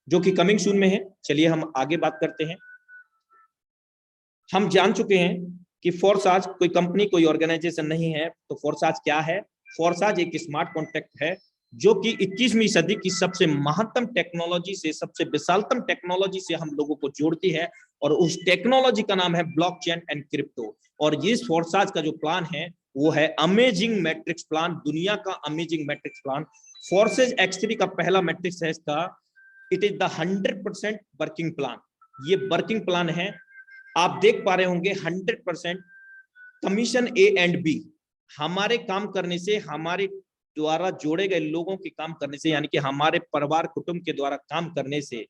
Speaker 1: जो कि कमिंग सून में है. चलिए हम आगे बात करते हैं. हम जान चुके हैं कि फोरसाज कोई कंपनी, कोई ऑर्गेनाइजेशन नहीं है. तो फोरसाज क्या है? फोरसाज एक स्मार्ट कॉन्ट्रैक्ट है, जो कि 21वीं सदी की सबसे महत्तम टेक्नोलॉजी से, सबसे विशालतम टेक्नोलॉजी से हम लोगों को जोड़ती है, और उस टेक्नोलॉजी का नाम है ब्लॉकचेन एंड क्रिप्टो. और ये फोरसाज का जो प्लान है वो है अमेजिंग मैट्रिक्स प्लान, दुनिया का amazing matrix plan. Forces X3 का पहला मैट्रिक्स है इसका. It is the 100% working plan. ये वर्किंग प्लान है, आप देख पा रहे होंगे. 100% कमीशन A एंड B, हमारे काम करने से, हमारे द्वारा जोड़े गए लोगों के काम करने से, यानी कि हमारे परिवार कुटुंब के द्वारा काम करने से,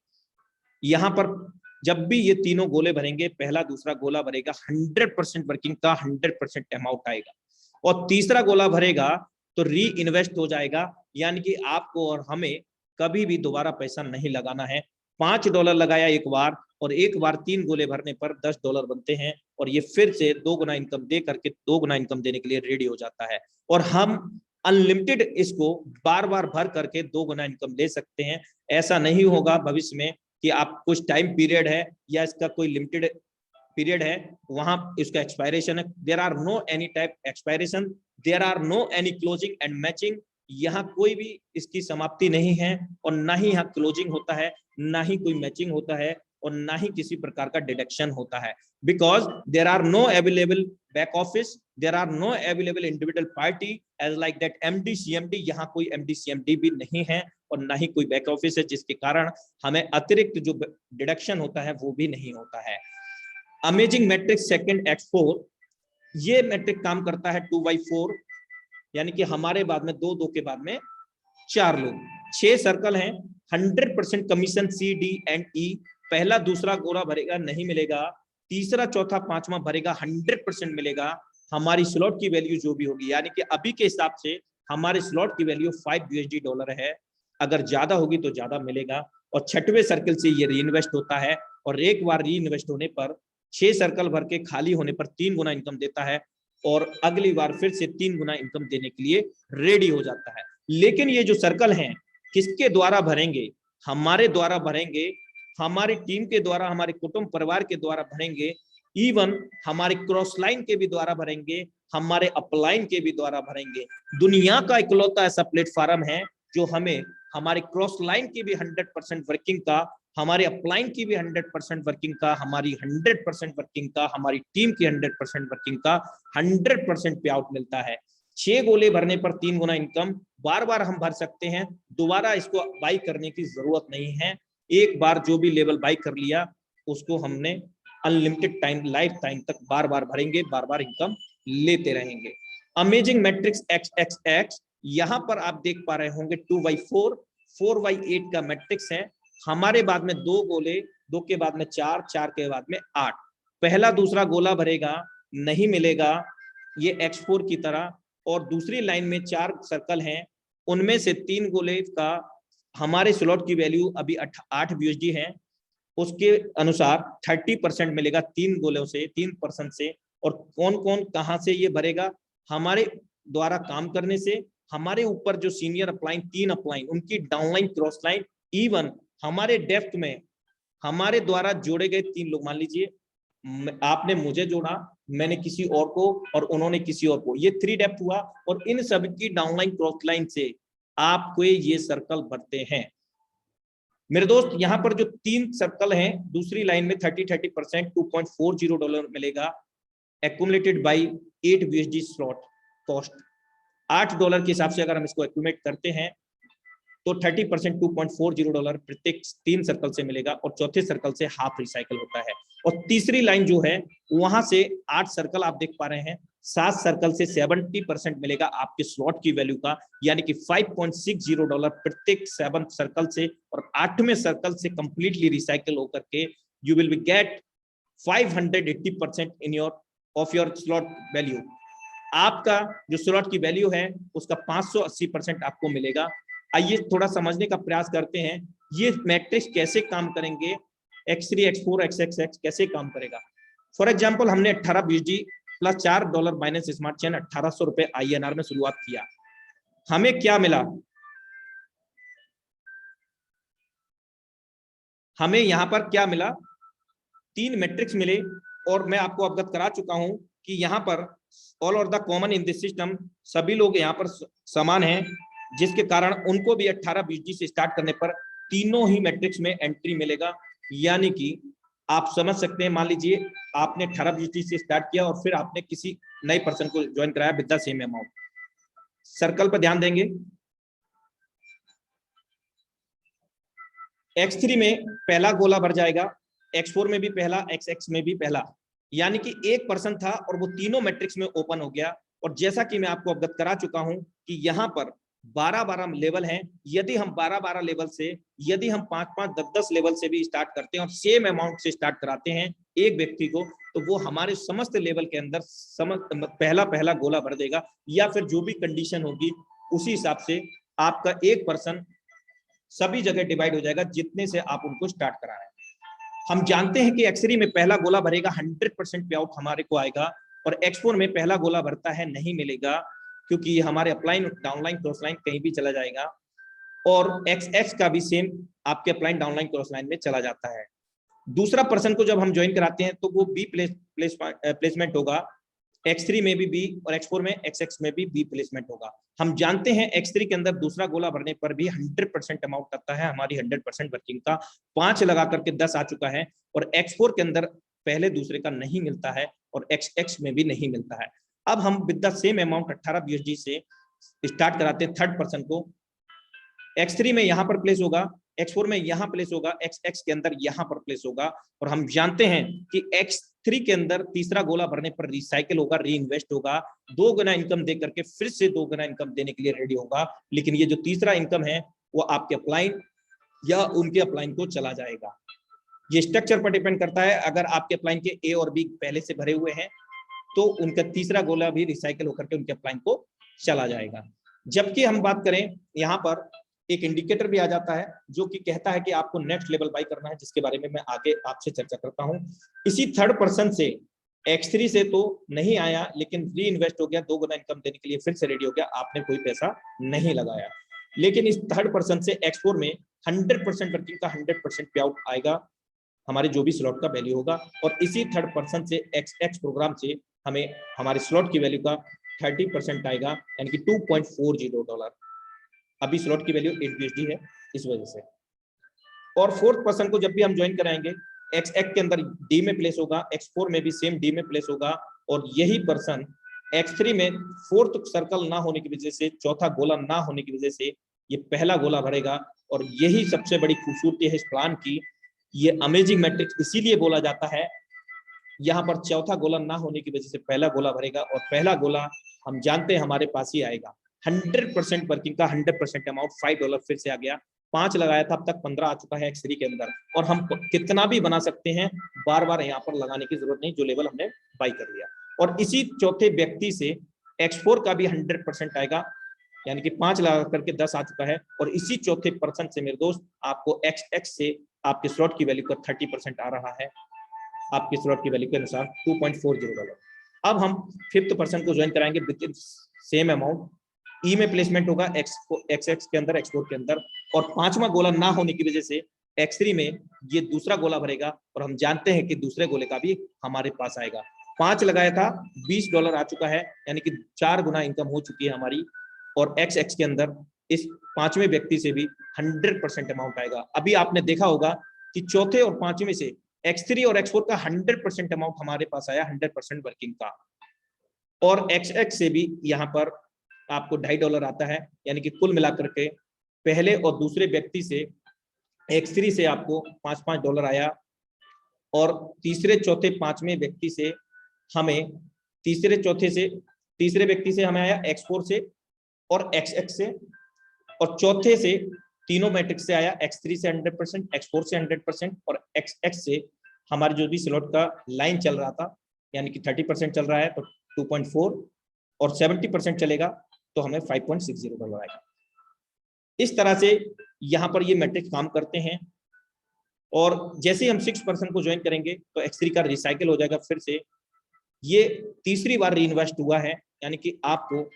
Speaker 1: यहाँ पर जब भी ये तीनों गोले भरेंगे, पहला दूसरा गोला भरेगा, 100% वर्किंग का 100% अमाउंट आएगा. और तीसरा गोला भरेगा तो री इन्वेस्ट हो जाएगा, यानी कि आपको और हमें कभी भी दोबारा पैसा नहीं लगाना है. $5 लगाया एक बार, और एक बार 3 गोले भरने पर $10 बनते हैं, और ये फिर से 2 गुना इनकम दे करके 2 गुना इनकम देने के लिए रेडी हो जाता है. और हम अनलिमिटेड इसको बार बार भर करके 2 गुना इनकम ले सकते हैं. ऐसा नहीं होगा भविष्य में कि आप कुछ टाइम पीरियड है या इसका कोई लिमिटेड पीरियड है, वहां इसका एक्सपायरेशन है. There are no any type expiration, there are no any closing and matching. यहाँ कोई भी इसकी समाप्ति नहीं है, और ना ही यहाँ क्लोजिंग होता है, ना ही कोई मैचिंग होता है, और ना ही किसी प्रकार का डिडक्शन होता है. Because there are no available back office, there are no available individual party as like that MD CMD. यहाँ कोई MD CMD भी नहीं है, और ना ही कोई बैक ऑफिस है, जिसके कारण हमें अतिरिक्त जो डिडक्शन होता है वो भी नहीं होता है. अमेजिंग मैट्रिक्स सेकंड X4, ये मैट्रिक काम करता है 2/4, यानी कि हमारे बाद में 2 के बाद में 4 लोग, 6 सर्कल हैं, 100% commission C D and E. पहला दूसरा गोला भरेगा नहीं मिलेगा, तीसरा चौथा पांचवा भरेगा 100% मिलेगा. हमारी स्लॉट की वैल्यू जो भी होगी, यानी कि अभी के हिसाब से हमारे स्लॉट की वैल्यू $5 USD है. अगर ज्यादा होगी तो ज्यादा मिलेगा. और 6वें सर्कल से ये री इन्वेस्ट होता है, और एक बार री इन्वेस्ट होने पर 6 सर्कल भर के खाली होने पर 3 गुना इनकम देता है, और अगली बार फिर से 3 गुना इनकम देने के लिए रेडी हो जाता है. लेकिन ये जो सर्कल हैं किसके द्वारा भरेंगे? हमारे द्वारा भरेंगे, हमारी टीम के द्वारा, हमारे कुटुंब परिवार के द्वारा भरेंगे, इवन हमारे क्रॉस लाइन के भी द्वारा भरेंगे, हमारे अपलाइन के भी द्वारा भरेंगे. दुनिया का इकलौता ऐसा प्लेटफॉर्म है जो हमें हमारे क्रॉस लाइन की भी 100% वर्किंग का, हमारे अपलाइन की भी 100% वर्किंग का, हमारी 100% वर्किंग का, हमारी टीम की 100% वर्किंग का 100% पे आउट मिलता है. 6 गोले भरने पर 3 गुना इनकम बार बार हम भर सकते हैं. दोबारा इसको बाई करने की जरूरत नहीं है. एक बार जो भी लेवल बाई कर लिया उसको हमने अनलिमिटेड टाइम, लाइफ टाइम तक बार बार भरेंगे, बार बार इनकम लेते रहेंगे. अमेजिंग मैट्रिक्स XXX, यहाँ पर आप देख पा रहे होंगे 2/4, 4/8 का मैट्रिक्स है. हमारे बाद में 2 गोले, 2 के बाद में 4, 4 के बाद में 8. पहला दूसरा गोला भरेगा नहीं मिलेगा, ये X4 की तरह. और दूसरी लाइन में 4 सर्कल हैं, उनमें से 3 गोले का हमारे स्लॉट की वैल्यू अभी 8 BUSD है, उसके अनुसार 30% मिलेगा 3 गोलों से, 3% से। और कौन कौन कहां से ये भरेगा? हमारे द्वारा काम करने से, हमारे ऊपर जो सीनियर अपलाइन 3 अपलाइन, उनकी डाउनलाइन क्रॉस लाइन, इवन हमारे डेप्थ में हमारे द्वारा जोड़े गए 3 लोग, मान लीजिए आपने मुझे जोड़ा, मैंने किसी और को, और उन्होंने किसी और को, ये 3 डेप्थ हुआ। और इन सब की डाउनलाइन क्रॉस लाइन से आपको ये सर्कल भरते हैं। मेरे दोस्त, यहाँ पर जो 3 सर्कल हैं, दूसरी लाइन में 30% $2.40 मिलेगा, accumulated by 8 BUSD slot cost. $8 के हिसाब से अगर हम इसको एक्यूमुलेट करते हैं तो 30% $2.40 प्रत्येक 3 सर्कल से मिलेगा, और चौथे सर्कल से हाफ रिसाइकल होता है। और तीसरी लाइन जो है वहां से 8 सर्कल आप देख पा रहे हैं, 7 सर्कल से 70% मिलेगा आपके स्लॉट की वैल्यू का, यानी कि $5.60 प्रत्येक 7 सर्कल से, और 8वें सर्कल से कंप्लीटली रिसाइकल होकर के you will be get 580% in your slot value. आपका जो स्लॉट की वैल्यू है उसका 580% आपको मिलेगा। आइए थोड़ा समझने का प्रयास करते हैं ये मैट्रिक्स कैसे काम करेंगे, X3, X4, XXX कैसे काम करेगा। फॉर एग्जांपल, हमने 18 BUSD plus $4 minus smart chain 1800 रुपए INR में शुरुआत किया। हमें क्या मिला? हमें यहां पर क्या मिला? 3 मैट्रिक्स मिले, और मैं आपको अवगत करा चुका हूं कि यहाँ पर all are the common in this system, सभी लोग यहाँ पर समान हैं, जिसके कारण उनको भी 18 BUSD से स्टार्ट करने पर तीनों ही मैट्रिक्स में एंट्री मिलेगा। यानी कि आप समझ सकते हैं, मान लीजिए आपने 18 BUSD से स्टार्ट किया और फिर आपने किसी नए पर्सन को ज्वाइन कराया with the same amount. Circle पर ध्यान देंगे, X3 में पहला गोला भर जाएगा, X4 में भी पहला, XX में भी पहला, यानी कि एक पर्सन था और वो तीनों मैट्रिक्स में ओपन हो गया। और जैसा कि मैं आपको अवगत करा चुका हूं कि यहाँ पर 12-12 लेवल हैं। यदि हम 12-12 लेवल से, यदि हम 5-5, 10-10 लेवल से भी स्टार्ट करते हैं और सेम अमाउंट से स्टार्ट कराते हैं एक व्यक्ति को, तो वो हमारे समस्त लेवल के अंदर पहला गोला भर देगा, या फिर जो भी कंडीशन होगी उसी हिसाब से आपका एक पर्सन सभी जगह डिवाइड हो जाएगा जितने से आप उनको स्टार्ट करा रहे हैं। हम जानते हैं कि X3 में पहला गोला भरेगा 100% पे आउट हमारे को आएगा, और X4 में पहला गोला भरता है नहीं मिलेगा, क्योंकि ये हमारे अपलाइन, डाउनलाइन, क्रॉस लाइन कहीं भी चला जाएगा। और XX का भी सेम आपके अपलाइन, डाउनलाइन, क्रॉस लाइन में चला जाता है। दूसरा पर्सन को जब हम ज्वाइन कराते हैं तो वो B प्लेसमेंट होगा, X3 में भी B, और X4 में, XX में भी B प्लेसमेंट होगा। हम जानते हैं X3 के अंदर दूसरा गोला भरने पर भी 100% अमाउंट आता है, हमारी 100% वर्किंग का 5 लगा करके 10 आ चुका है। और X4 के अंदर पहले दूसरे का नहीं मिलता है, और XX में भी नहीं मिलता है। अब हम with the same amount 18 BUSD से स्टार्ट कराते हैं थर्ड पर्सन को। X3 में यहाँ पर प्लेस होगा, X4 में यहाँ प्लेस होगा, XX के अंदर यहाँ पर प्लेस होगा। और हम जानते हैं कि X3 के अंदर तीसरा गोला भरने पर रिसाइकिल होगा, री इन्वेस्ट होगा, 2 गुना इनकम दे करके फिर से 2 गुना इनकम देने के लिए रेडी होगा। लेकिन ये जो तीसरा इनकम है वो आपके अपलाइन या उनके अपलाइन को चला जाएगा। ये स्ट्रक्चर पर डिपेंड करता है। अगर आपके अपलाइन के A और B पहले से भरे हुए हैं तो उनका तीसरा गोला भी रिसाइकिल होकर के उनके अपलाइन को चला जाएगा। जबकि हम बात करें, यहाँ पर एक इंडिकेटर भी आ जाता है जो कि कहता है कि आपको नेक्स्ट लेवल बाई करना है, जिसके बारे में मैं आगे आपसे चर्चा करता हूं। इसी थर्ड पर्सन से X3 से तो नहीं आया, लेकिन री इन्वेस्ट हो गया, 2 गुना इनकम देने के लिए फिर से रेडी हो गया, आपने कोई पैसा नहीं लगाया। लेकिन इस थर्ड पर्सन से X4 में 100% वर्किंग का 100% पे आउट आएगा, हमारे जो भी स्लॉट का वैल्यू होगा। और इसी थर्ड पर्सन से XX प्रोग्राम से हमें हमारे स्लॉट की वैल्यू का 30% आएगा, यानी कि $2.40। अभी स्लॉट की वैल्यू 8 BUSD है इस वजह से। और फोर्थ पर्सन को जब भी हम ज्वाइन कराएंगे, XX के अंदर D में प्लेस होगा, X4 में भी सेम D में प्लेस होगा। और यही पर्सन X3 में फोर्थ सर्कल ना होने की वजह से, चौथा गोला ना होने की वजह से ये पहला गोला भरेगा। और यही सबसे बड़ी खूबसूरती है इस प्लान की। ये अमेजिंग मैट्रिक्स इसीलिए बोला जाता है, यहाँ पर चौथा गोला ना होने की वजह से पहला गोला भरेगा, और पहला गोला हम जानते हैं हमारे पास ही आएगा। 100% वर्किंग का 100% अमाउंट $5 फिर से आ गया। 5 लगाया था, अब तक 15 आ चुका है X3 के अंदर। और हम कितना भी बना सकते हैं, बार बार यहाँ पर लगाने की जरूरत नहीं, जो लेवल हमने बाई कर लिया। और इसी चौथे व्यक्ति से X4 का भी 100% आएगा, यानी कि 5 लगा करके 10 आ चुका है, और इसी चौथे परसेंट से मेरे दोस्त आपको XX से आपके स्लॉट की वैल्यू का 30% आ रहा है, आपके स्लॉट की वैल्यू के अनुसार $2.40। अब हम 5th पर्सन को ज्वाइन कराएंगे विद इन सेम अमाउंट। ई में प्लेसमेंट होगा XX के अंदर, X4 के अंदर, और 5वां गोला ना होने की वजह से X3 में ये दूसरा गोला भरेगा, और हम जानते हैं कि दूसरे गोले का भी हमारे पास आएगा। 5 लगाया था, $20 आ चुका है, यानी कि 4 गुना इनकम हो चुकी है हमारी, और XX के अंदर इस 5वें व्यक्ति से भी 100% अमाउंट आएगा। अभी आपने देखा होगा कि चौथे और 5वें से X3 और X4 का 100% अमाउंट हमारे पास आया, 100% वर्किंग का, और XX से भी यहाँ पर आपको $2.5 आता है, यानी कि कुल मिलाकर के पहले और दूसरे व्यक्ति से X3 से आपको $5 आया, और तीसरे चौथे 5वें व्यक्ति से हमें तीसरे व्यक्ति से हमें आया X4 से और XX से, और चौथे से तीनों मैट्रिक्स से आया X3 से 100%, X4 से 100% और XX से हमारे जो भी स्लॉट का लाइन चल रहा था, यानी कि 30% चल रहा है तो 2.4, और 70% चलेगा तो हमें $5.60 आएगा। इस तरह से यहाँ पर ये मैट्रिक्स काम करते हैं, और जैसे ही हम 6th पर्सन को ज्वाइन करेंगे तो X3 का रिसाइकिल हो जाएगा फिर से। ये तीसरी बार री इन्वेस्ट हुआ है, यानी कि आपको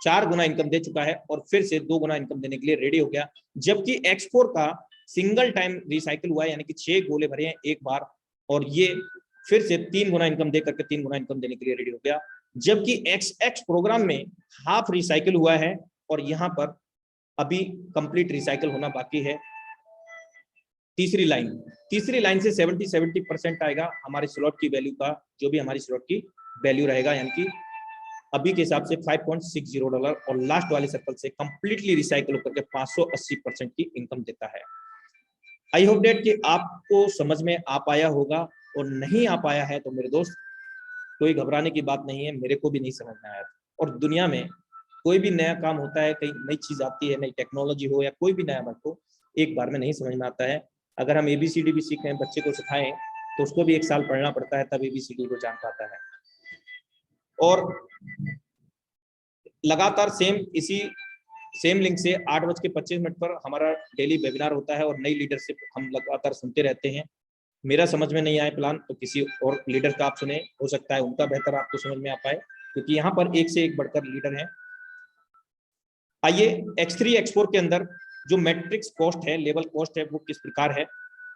Speaker 1: 4 गुना इनकम दे चुका है और फिर से 2 गुना इनकम देने के लिए रेडी हो गया। जबकि X4 का सिंगल टाइम रिसाइकिल हुआ है, यानी कि 6 गोले भरे हैं एक बार, और ये फिर से 3 गुना इनकम दे करके 3 गुना इनकम देने के लिए रेडी हो गया। जबकि XX प्रोग्राम में हाफ रिसाइकिल हुआ है, और यहाँ पर अभी कंप्लीट रिसाइकिल होना बाकी है। तीसरी लाइन से 70% आएगा हमारे स्लॉट की वैल्यू का, जो भी हमारी स्लॉट की वैल्यू रहेगा, यानी कि अभी के हिसाब से $5.60, और लास्ट वाले सर्कल से कंप्लीटली रिसाइकिल होकर के 580% की इनकम देता है। आई होप डेट कि आपको समझ में आ पाया होगा, और नहीं आ पाया है तो मेरे दोस्त कोई घबराने की बात नहीं है, मेरे को भी नहीं समझ में आया। और दुनिया में कोई भी नया काम होता है, कहीं नई चीज आती है, नई टेक्नोलॉजी हो या कोई भी नया वर्क हो, एक बार में नहीं समझ में आता है। अगर हम ABCD भी सीखें, बच्चे को सिखाएं, तो उसको भी 1 साल पढ़ना पड़ता है, तब ABCD को जान पाता है। और लगातार सेम लिंक से 8:25 पर हमारा डेली वेबिनार होता है, और नई लीडरशिप हम लगातार सुनते रहते हैं। मेरा समझ में नहीं आए प्लान तो किसी और लीडर का आप सुने, हो सकता है उनका बेहतर आपको समझ में आ पाए, क्योंकि यहाँ पर एक से एक बढ़कर लीडर हैं। आइए X3 X4 के अंदर जो मैट्रिक्स कॉस्ट है, लेवल कॉस्ट है, वो किस प्रकार है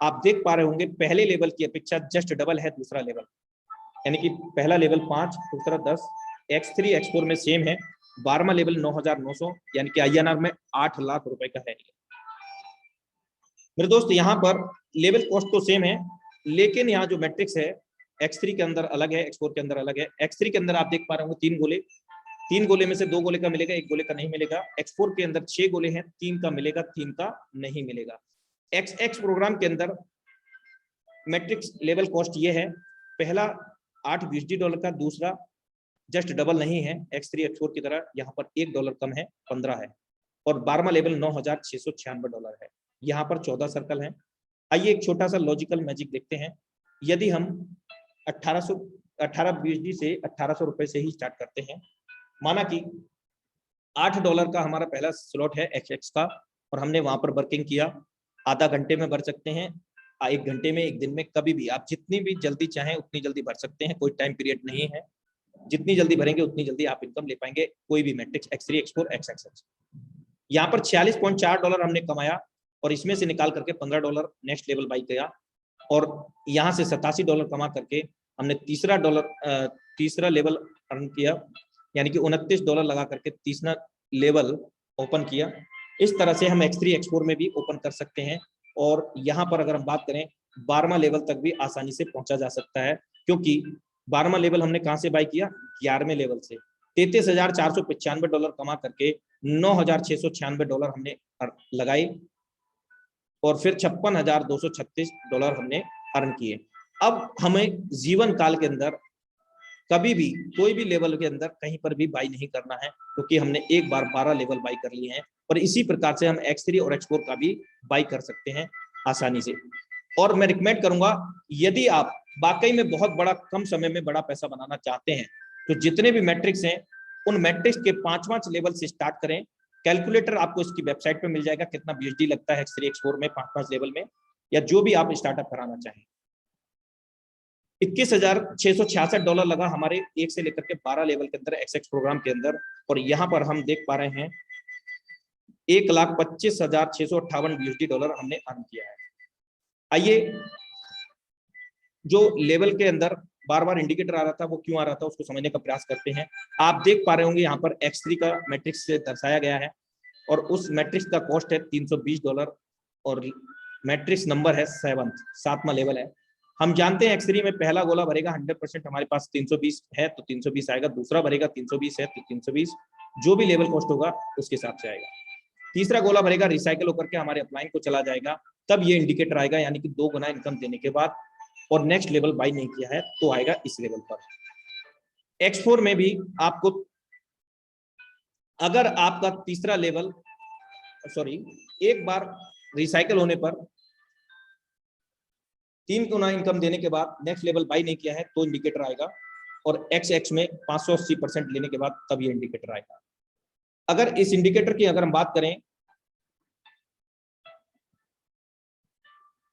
Speaker 1: आप देख पा रहे होंगे। पहले लेवल की अपेक्षा जस्ट डबल है दूसरा लेवल, यानी कि पहला लेवल 5, दूसरा 10। X3 X4 में सेम है। 12वां लेवल 9,900, यानी कि INR में 8 लाख रुपए का है। मेरे दोस्त यहाँ पर लेवल कॉस्ट तो सेम है, लेकिन यहाँ जो मैट्रिक्स है X3 के अंदर अलग है, X4 के अंदर अलग है। X3 के अंदर आप देख पा रहे होंगे 3 गोले में से 2 गोले का मिलेगा, 1 गोले का नहीं मिलेगा। X4 के अंदर 6 गोले हैं, 3 का मिलेगा, 3 का नहीं मिलेगा। XX प्रोग्राम के अंदर मैट्रिक्स लेवल कॉस्ट ये है, पहला $8 का, दूसरा जस्ट डबल नहीं है X3 X4 की तरह, यहाँ पर $1 कम है, 15 है, और 12वां लेवल $9,696 है। यहाँ पर 14 सर्कल हैं। आइए एक छोटा सा लॉजिकल मैजिक देखते हैं। यदि हम 18 BSD से 1800 रुपए से ही स्टार्ट करते हैं, माना कि $8 का हमारा पहला स्लॉट है XX का, और हमने वहां पर वर्किंग किया, आधा घंटे में भर सकते हैं, 1 घंटे में, 1 दिन में, कभी भी आप जितनी भी जल्दी चाहें उतनी जल्दी भर सकते हैं, कोई टाइम पीरियड नहीं है। जितनी जल्दी भरेंगे उतनी जल्दी आप इनकम ले पाएंगे, कोई भी मैट्रिक्स X3 X4 XX। यहाँ पर $46.4 हमने कमाया, और इसमें से निकाल करके $15 नेक्स्ट लेवल बाई किया, और यहाँ से $87 कमा करके हमने तीसरा लेवल अर्न किया, यानी कि $29 लगा करके तीसरा लेवल ओपन किया। इस तरह से हम X3 X4 में भी ओपन कर सकते हैं। और यहाँ पर अगर हम बात करें 12वां लेवल तक भी आसानी से पहुंचा जा सकता है, क्योंकि 12वां लेवल हमने कहाँ से बाई किया, 11वें लेवल से। $33,495 कमा करके $9,696 हमने लगाई, और फिर $56,236 हमने अर्न किए। अब हमें जीवन काल के अंदर कभी भी कोई भी लेवल के अंदर कहीं पर भी बाई नहीं करना है, क्योंकि हमने एक बार 12 लेवल बाई कर लिए हैं, और इसी प्रकार से हम X3 और X4 का भी बाई कर सकते हैं आसानी से। और मैं रिकमेंड करूंगा, यदि आप वाकई में बहुत बड़ा कम समय में बड़ा पैसा बनाना चाहते हैं, तो जितने भी मैट्रिक्स हैं उन मैट्रिक्स के 5 लेवल से स्टार्ट करें, कैलकुलेटर आपको इसकी वेबसाइट पे मिल जाएगा, कितना BSD लगता है X3 X4 में 5 लेवल में, या जो भी आप स्टार्टअप कराना चाहें। $21,666 लगा हमारे 1 से लेकर के 12 लेवल के अंदर XX प्रोग्राम के अंदर, और यहाँ पर हम देख पा रहे हैं $1,25,658 BSD हमने अर्न किया है। आइए, जो लेवल के अंदर बार बार इंडिकेटर आ रहा था वो क्यों आ रहा था उसको समझने का प्रयास करते हैं। आप देख पा रहे होंगे यहाँ पर X3 का मैट्रिक्स से दर्शाया गया है, और उस मैट्रिक्स का कॉस्ट है $320, और मैट्रिक्स नंबर है 7वां लेवल है। हम जानते हैं X3 में पहला गोला भरेगा 100%, हमारे पास 320 है तो 320 आएगा, दूसरा भरेगा 320 है तो 320, जो भी लेवल कॉस्ट होगा उसके हिसाब से आएगा। तीसरा गोला भरेगा, रिसाइकल होकर के हमारे अपलाइन को चला जाएगा, तब ये इंडिकेटर आएगा, यानी कि 2 गुना इनकम देने के बाद, और नेक्स्ट लेवल बाई नहीं किया है तो आएगा इस लेवल पर। X4 में भी आपको, अगर आपका तीसरा लेवल एक बार रिसाइकल होने पर 3 गुना इनकम देने के बाद नेक्स्ट लेवल बाई नहीं किया है तो इंडिकेटर आएगा, और XX में 580% लेने के बाद तब ये इंडिकेटर आएगा। अगर इस इंडिकेटर की अगर हम बात करें,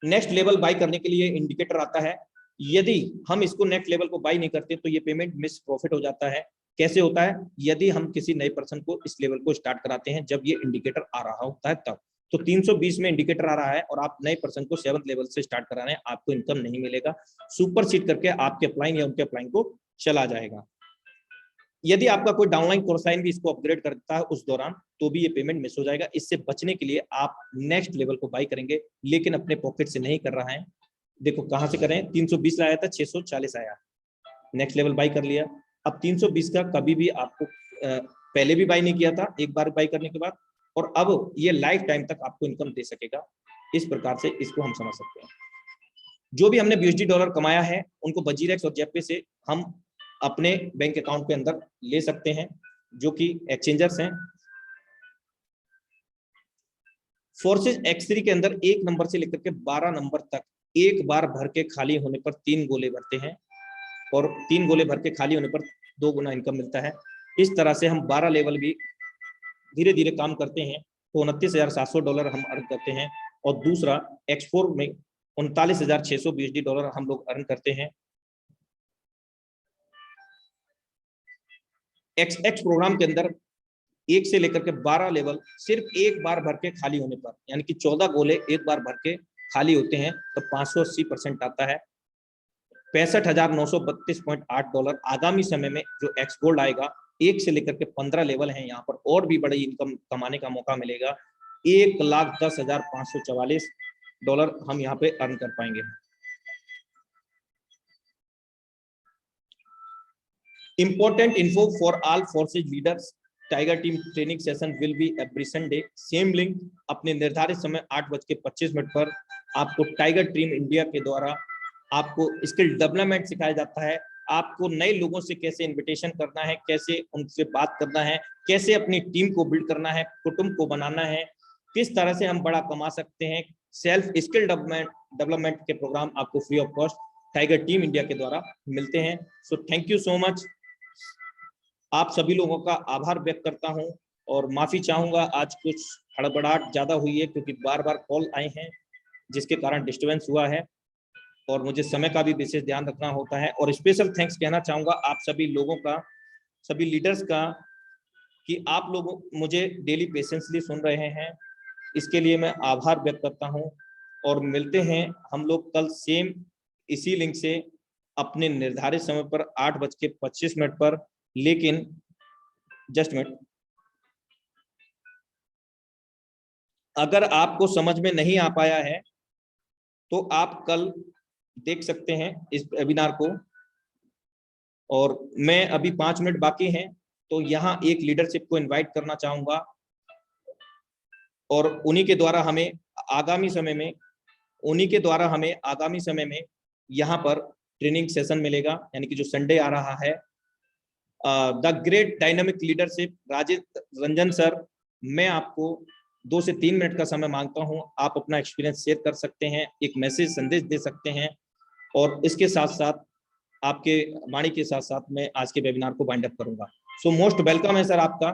Speaker 1: नेक्स्ट लेवल बाई करने के लिए इंडिकेटर आता है, यदि हम इसको नेक्स्ट लेवल को बाई नहीं करते तो ये पेमेंट मिस प्रॉफिट हो जाता है। कैसे होता है? यदि हम किसी नए पर्सन को इस लेवल को स्टार्ट कराते हैं जब ये इंडिकेटर आ रहा होता है तब, तो 320 में इंडिकेटर आ रहा है और आप नए पर्सन को 7th लेवल से स्टार्ट करा रहे हैं, आपको इनकम नहीं मिलेगा, सुपर सीड करके आपके अपलाइन या उनके अपलाइन को चला जाएगा। यदि आपका कोई डाउनलाइन कोर्स लाइन भी इसको अपग्रेड करता है उस दौरान, तो भी ये पेमेंट मिस हो जाएगा। इससे बचने के लिए आप नेक्स्ट लेवल को बाई करेंगे, लेकिन अपने पॉकेट से नहीं कर रहा है। देखो कहां से करें, 320 लाया था, 640 आया, नेक्स्ट लेवल बाई कर लिया। अब 320 का कभी भी आपको पहले भी बाई नहीं किया था, एक बार बाई करने के बाद, और अब ये लाइफ टाइम तक आपको इनकम दे सकेगा। इस प्रकार से इसको हम समझ सकते हैं। जो भी हमने $BSD कमाया है उनको वजीरेक्स और जेपे से हम अपने बैंक अकाउंट के अंदर ले सकते हैं, जो कि एक्सचेंजर्स हैं। फोर्सेस X3 के अंदर 1 नंबर से लेकर के 12 नंबर तक एक बार भर के खाली होने पर 3 गोले भरते हैं, और 3 गोले भर के खाली होने पर 2 गुना इनकम मिलता है। इस तरह से हम 12 लेवल भी धीरे धीरे काम करते हैं तो $29,700 हम अर्न करते हैं, और दूसरा X4 में $39,600 BSD हम लोग अर्न करते हैं। XX प्रोग्राम के अंदर 1 से लेकर के 12 लेवल सिर्फ एक बार भर के खाली होने पर, यानी कि 14 गोले एक बार भर के खाली होते हैं तो 580% आता है, $65,932.8। आगामी समय में जो X गोल्ड आएगा, 1 से लेकर के 15 लेवल हैं, यहाँ पर और भी बड़ी इनकम कमाने का मौका मिलेगा। $1,10,544 हम यहाँ पे अर्न कर पाएंगे। Important info for all forces leaders, tiger team training session will be every Sunday, same link. अपने निर्धारित समय 8:25 पर आपको टाइगर टीम इंडिया के द्वारा आपको स्किल डेवलपमेंट सिखाया जाता है। आपको नए लोगों से कैसे इनविटेशन करना है, कैसे उनसे बात करना है, कैसे अपनी टीम को बिल्ड करना है, कुटुंब को बनाना है, किस तरह से हम बड़ा कमा सकते हैं। सेल्फ स्किल डेवलपमेंट के प्रोग्राम आपको free of cost tiger team India के द्वारा मिलते हैं। So thank you so much. आप सभी लोगों का आभार व्यक्त करता हूं और माफी चाहूंगा, आज कुछ हड़बड़ाहट ज्यादा हुई है क्योंकि बार बार कॉल आए हैं जिसके कारण डिस्टर्बेंस हुआ है, और मुझे समय का भी विशेष ध्यान रखना होता है। और स्पेशल थैंक्स कहना चाहूंगा आप सभी लोगों का, सभी लीडर्स का, कि आप लोग मुझे डेली पेशेंसली सुन रहे हैं, इसके लिए मैं आभार व्यक्त करता हूं। और मिलते हैं हम लोग कल सेम इसी लिंक से अपने निर्धारित समय पर 8:25 पर। लेकिन जस्ट मिनट, अगर आपको समझ में नहीं आ पाया है तो आप कल देख सकते हैं इस वेबिनार को। और मैं अभी 5 मिनट बाकी हैं तो यहाँ एक लीडरशिप को इनवाइट करना चाहूंगा, और उन्हीं के द्वारा हमें आगामी समय में यहाँ पर ट्रेनिंग सेशन मिलेगा, यानी कि जो संडे आ रहा है। The great dynamic leadership Rajesh Ranjan sir, मैं आपको 2 से 3 मिनट का समय मांगता हूं। आप अपना एक्सपीरियंस शेयर कर सकते हैं, एक मैसेज संदेश दे सकते हैं, और इसके साथ साथ आपके वाणी के साथ साथ मैं आज के वेबिनार को वाइंड अप करूंगा। सो मोस्ट वेलकम है सर आपका।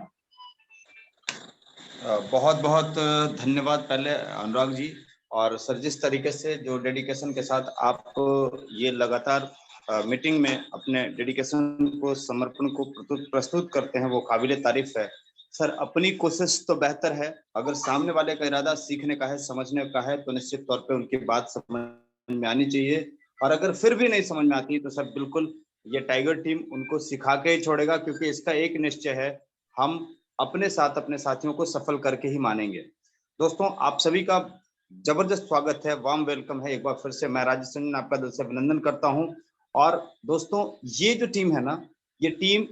Speaker 4: बहुत बहुत धन्यवाद पहले अनुराग जी। और सर जिस तरीके से जो डेडिकेशन के साथ आप ये लगातार मीटिंग में अपने डेडिकेशन को, समर्पण को प्रस्तुत करते हैं, वो काबिले तारीफ है। सर अपनी कोशिश तो बेहतर है, अगर सामने वाले का इरादा सीखने का है, समझने का है, तो निश्चित तौर पे उनकी बात समझ में आनी चाहिए। और अगर फिर भी नहीं समझ में आती तो सर बिल्कुल ये टाइगर टीम उनको सिखा के ही छोड़ेगा, क्योंकि इसका एक निश्चय है, हम अपने साथ अपने साथियों को सफल करके ही मानेंगे। दोस्तों आप सभी का जबरदस्त स्वागत है, वार्म वेलकम है। एक बार फिर से मैं राजेश रंजन आपका दिल से अभिनंदन करता हूं। और दोस्तों ये जो टीम है ना, ये टीम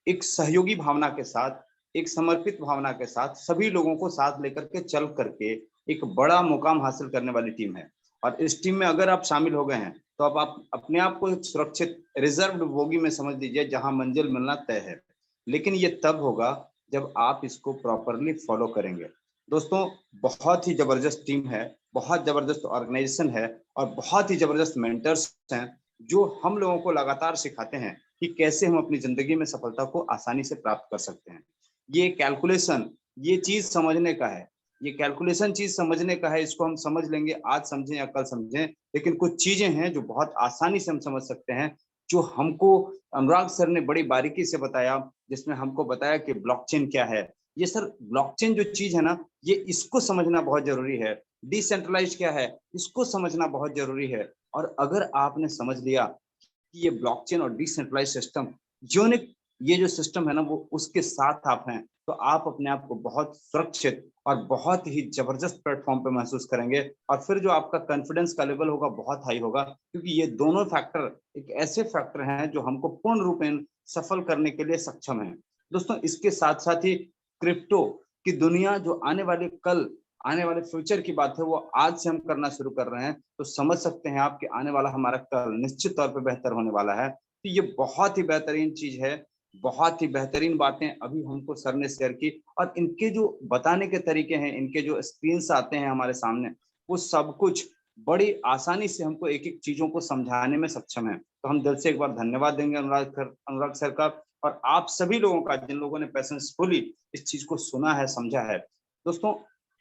Speaker 4: एक सहयोगी भावना के साथ, एक समर्पित भावना के साथ, सभी लोगों को साथ लेकर के चल करके एक बड़ा मुकाम हासिल करने वाली टीम है। और इस टीम में अगर आप शामिल हो गए हैं तो अब आप अपने आप को एक सुरक्षित रिजर्व्ड बोगी में समझ लीजिए, जहां मंजिल मिलना तय है। लेकिन ये तब होगा जब आप इसको प्रॉपरली फॉलो करेंगे। दोस्तों बहुत ही जबरदस्त टीम है, बहुत जबरदस्त ऑर्गेनाइजेशन है, और बहुत ही जबरदस्त मेंटर्स हैं जो हम लोगों को लगातार सिखाते हैं कि कैसे हम अपनी जिंदगी में सफलता को आसानी से प्राप्त कर सकते हैं। ये कैलकुलेशन, ये चीज समझने का है, ये कैलकुलेशन चीज समझने का है। इसको हम समझ लेंगे, आज समझें या कल समझें, लेकिन कुछ चीजें हैं जो बहुत आसानी से हम समझ सकते हैं, जो हमको अनुराग सर ने बड़ी बारीकी से बताया, जिसमें हमको बताया कि ब्लॉकचेन क्या है। ये सर ब्लॉकचेन जो चीज है ना, ये इसको समझना बहुत जरूरी है। डिसेंट्रलाइज क्या है, इसको समझना बहुत जरूरी है। और अगर आपने समझ लिया कि ये ब्लॉकचेन और डिसेंट्रलाइज सिस्टम, यूनिक ये जो सिस्टम है ना, वो उसके साथ आप हैं, तो आप अपने आप को बहुत सुरक्षित और बहुत ही जबरदस्त प्लेटफॉर्म पे महसूस करेंगे। और फिर जो आपका कॉन्फिडेंस का लेवल होगा बहुत हाई होगा, क्योंकि ये दोनों फैक्टर एक ऐसे फैक्टर हैं जो हमको पूर्ण रूप में सफल करने के लिए सक्षम है। दोस्तों इसके साथ साथ ही क्रिप्टो की दुनिया, जो आने वाले कल, आने वाले फ्यूचर की बात है, वो आज से हम करना शुरू कर रहे हैं, तो समझ सकते हैं आप कि आने वाला हमारा कल निश्चित तौर पे बेहतर होने वाला है। तो ये बहुत ही बेहतरीन चीज है, बहुत ही बेहतरीन बातें अभी हमको सर ने शेयर की। और इनके जो बताने के तरीके हैं, इनके जो स्क्रीन आते हैं हमारे सामने, वो सब कुछ बड़ी आसानी से हमको एक एक चीजों को समझाने में सक्षम है। तो हम दिल से एक बार धन्यवाद देंगे अनुराग सर का, और आप सभी लोगों का, जिन लोगों ने पैशनफुली इस चीज को सुना है, समझा है। दोस्तों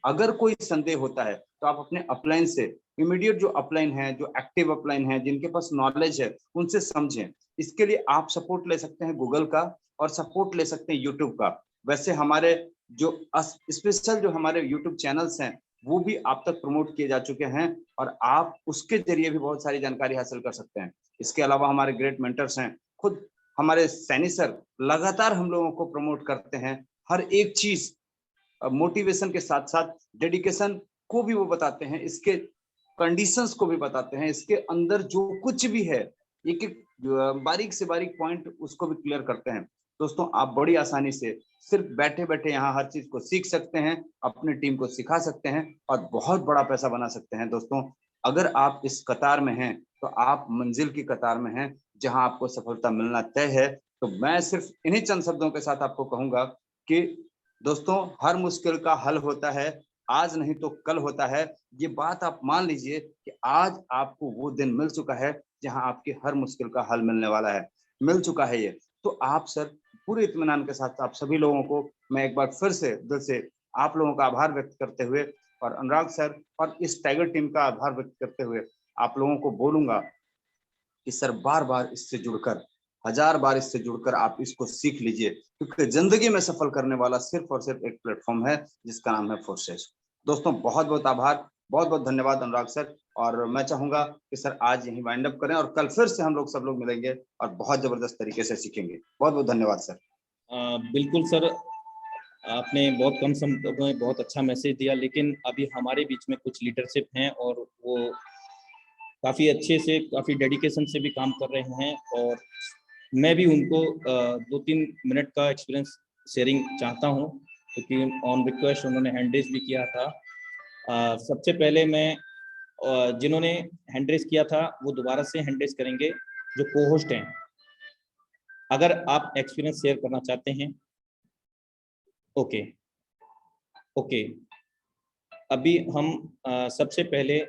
Speaker 4: अगर कोई संदेह होता है तो आप अपने अपलाइन से, इमीडिएट जो अपलाइन है, जो एक्टिव अपलाइन है, जिनके पास नॉलेज है, उनसे समझें। इसके लिए आप सपोर्ट ले सकते हैं गूगल का, और सपोर्ट ले सकते हैं यूट्यूब का। वैसे हमारे जो स्पेशल जो हमारे यूट्यूब चैनल्स हैं, वो भी आप तक प्रमोट किए जा चुके हैं, और आप उसके जरिए भी बहुत सारी जानकारी हासिल कर सकते हैं। इसके अलावा हमारे ग्रेट मेंटर्स हैं, खुद हमारे सैनी सर लगातार हम लोगों को प्रमोट करते हैं। हर एक चीज मोटिवेशन के साथ साथ डेडिकेशन को भी वो बताते हैं, इसके कंडीशंस को भी बताते हैं, इसके अंदर जो कुछ भी है, एक एक बारीक से बारीक पॉइंट उसको भी क्लियर करते हैं। दोस्तों आप बड़ी आसानी से सिर्फ बैठे बैठे यहाँ हर चीज को सीख सकते हैं, अपनी टीम को सिखा सकते हैं, और बहुत बड़ा पैसा बना सकते हैं। दोस्तों अगर आप इस कतार में हैं तो आप मंजिल की कतार में हैं, जहां आपको सफलता मिलना तय है। तो मैं सिर्फ इन्हीं चंद शब्दों के साथ आपको कहूंगा कि दोस्तों हर मुश्किल का हल होता है, आज नहीं तो कल होता है। ये बात आप मान लीजिए कि आज आपको वो दिन मिल चुका है जहां आपकी हर मुश्किल का हल मिलने वाला है, मिल चुका है ये। तो आप सर पूरे इत्मीनान के साथ आप सभी लोगों को मैं एक बार फिर से दिल से आप लोगों का आभार व्यक्त करते हुए, और अनुराग सर और इस टाइगर टीम का आभार व्यक्त करते हुए आप लोगों को बोलूंगा कि सर बार बार इससे जुड़कर, हजार बार इससे जुड़कर आप इसको सीख लीजिए, क्योंकि जिंदगी में सफल करने वाला सिर्फ और सिर्फ एक प्लेटफॉर्म है जिसका नाम है फोर्सेस। दोस्तों बहुत बहुत आभार, बहुत बहुत धन्यवाद अनुराग सर। और मैं चाहूंगा कि सर आज यही वाइंड अप करें, और कल फिर से हम लोग सब लोग मिलेंगे और बहुत जबरदस्त तरीके से सीखेंगे। बहुत बहुत धन्यवाद सर।
Speaker 1: बिल्कुल सर, आपने बहुत कम समय में बहुत अच्छा मैसेज दिया, लेकिन अभी हमारे बीच में कुछ लीडरशिप हैं और वो काफ़ी अच्छे से, काफ़ी डेडिकेशन से भी काम कर रहे हैं, और मैं भी उनको 2-3 मिनट का एक्सपीरियंस शेयरिंग चाहता हूं, क्योंकि ऑन रिक्वेस्ट उन्होंने हैंड रेज भी किया था। सबसे पहले मैं जिन्होंने हैंड रेज किया था वो दोबारा से हैंड रेज करेंगे, जो को होस्ट हैं। अगर आप एक्सपीरियंस शेयर करना चाहते हैं, ओके ओके। अभी हम सबसे पहले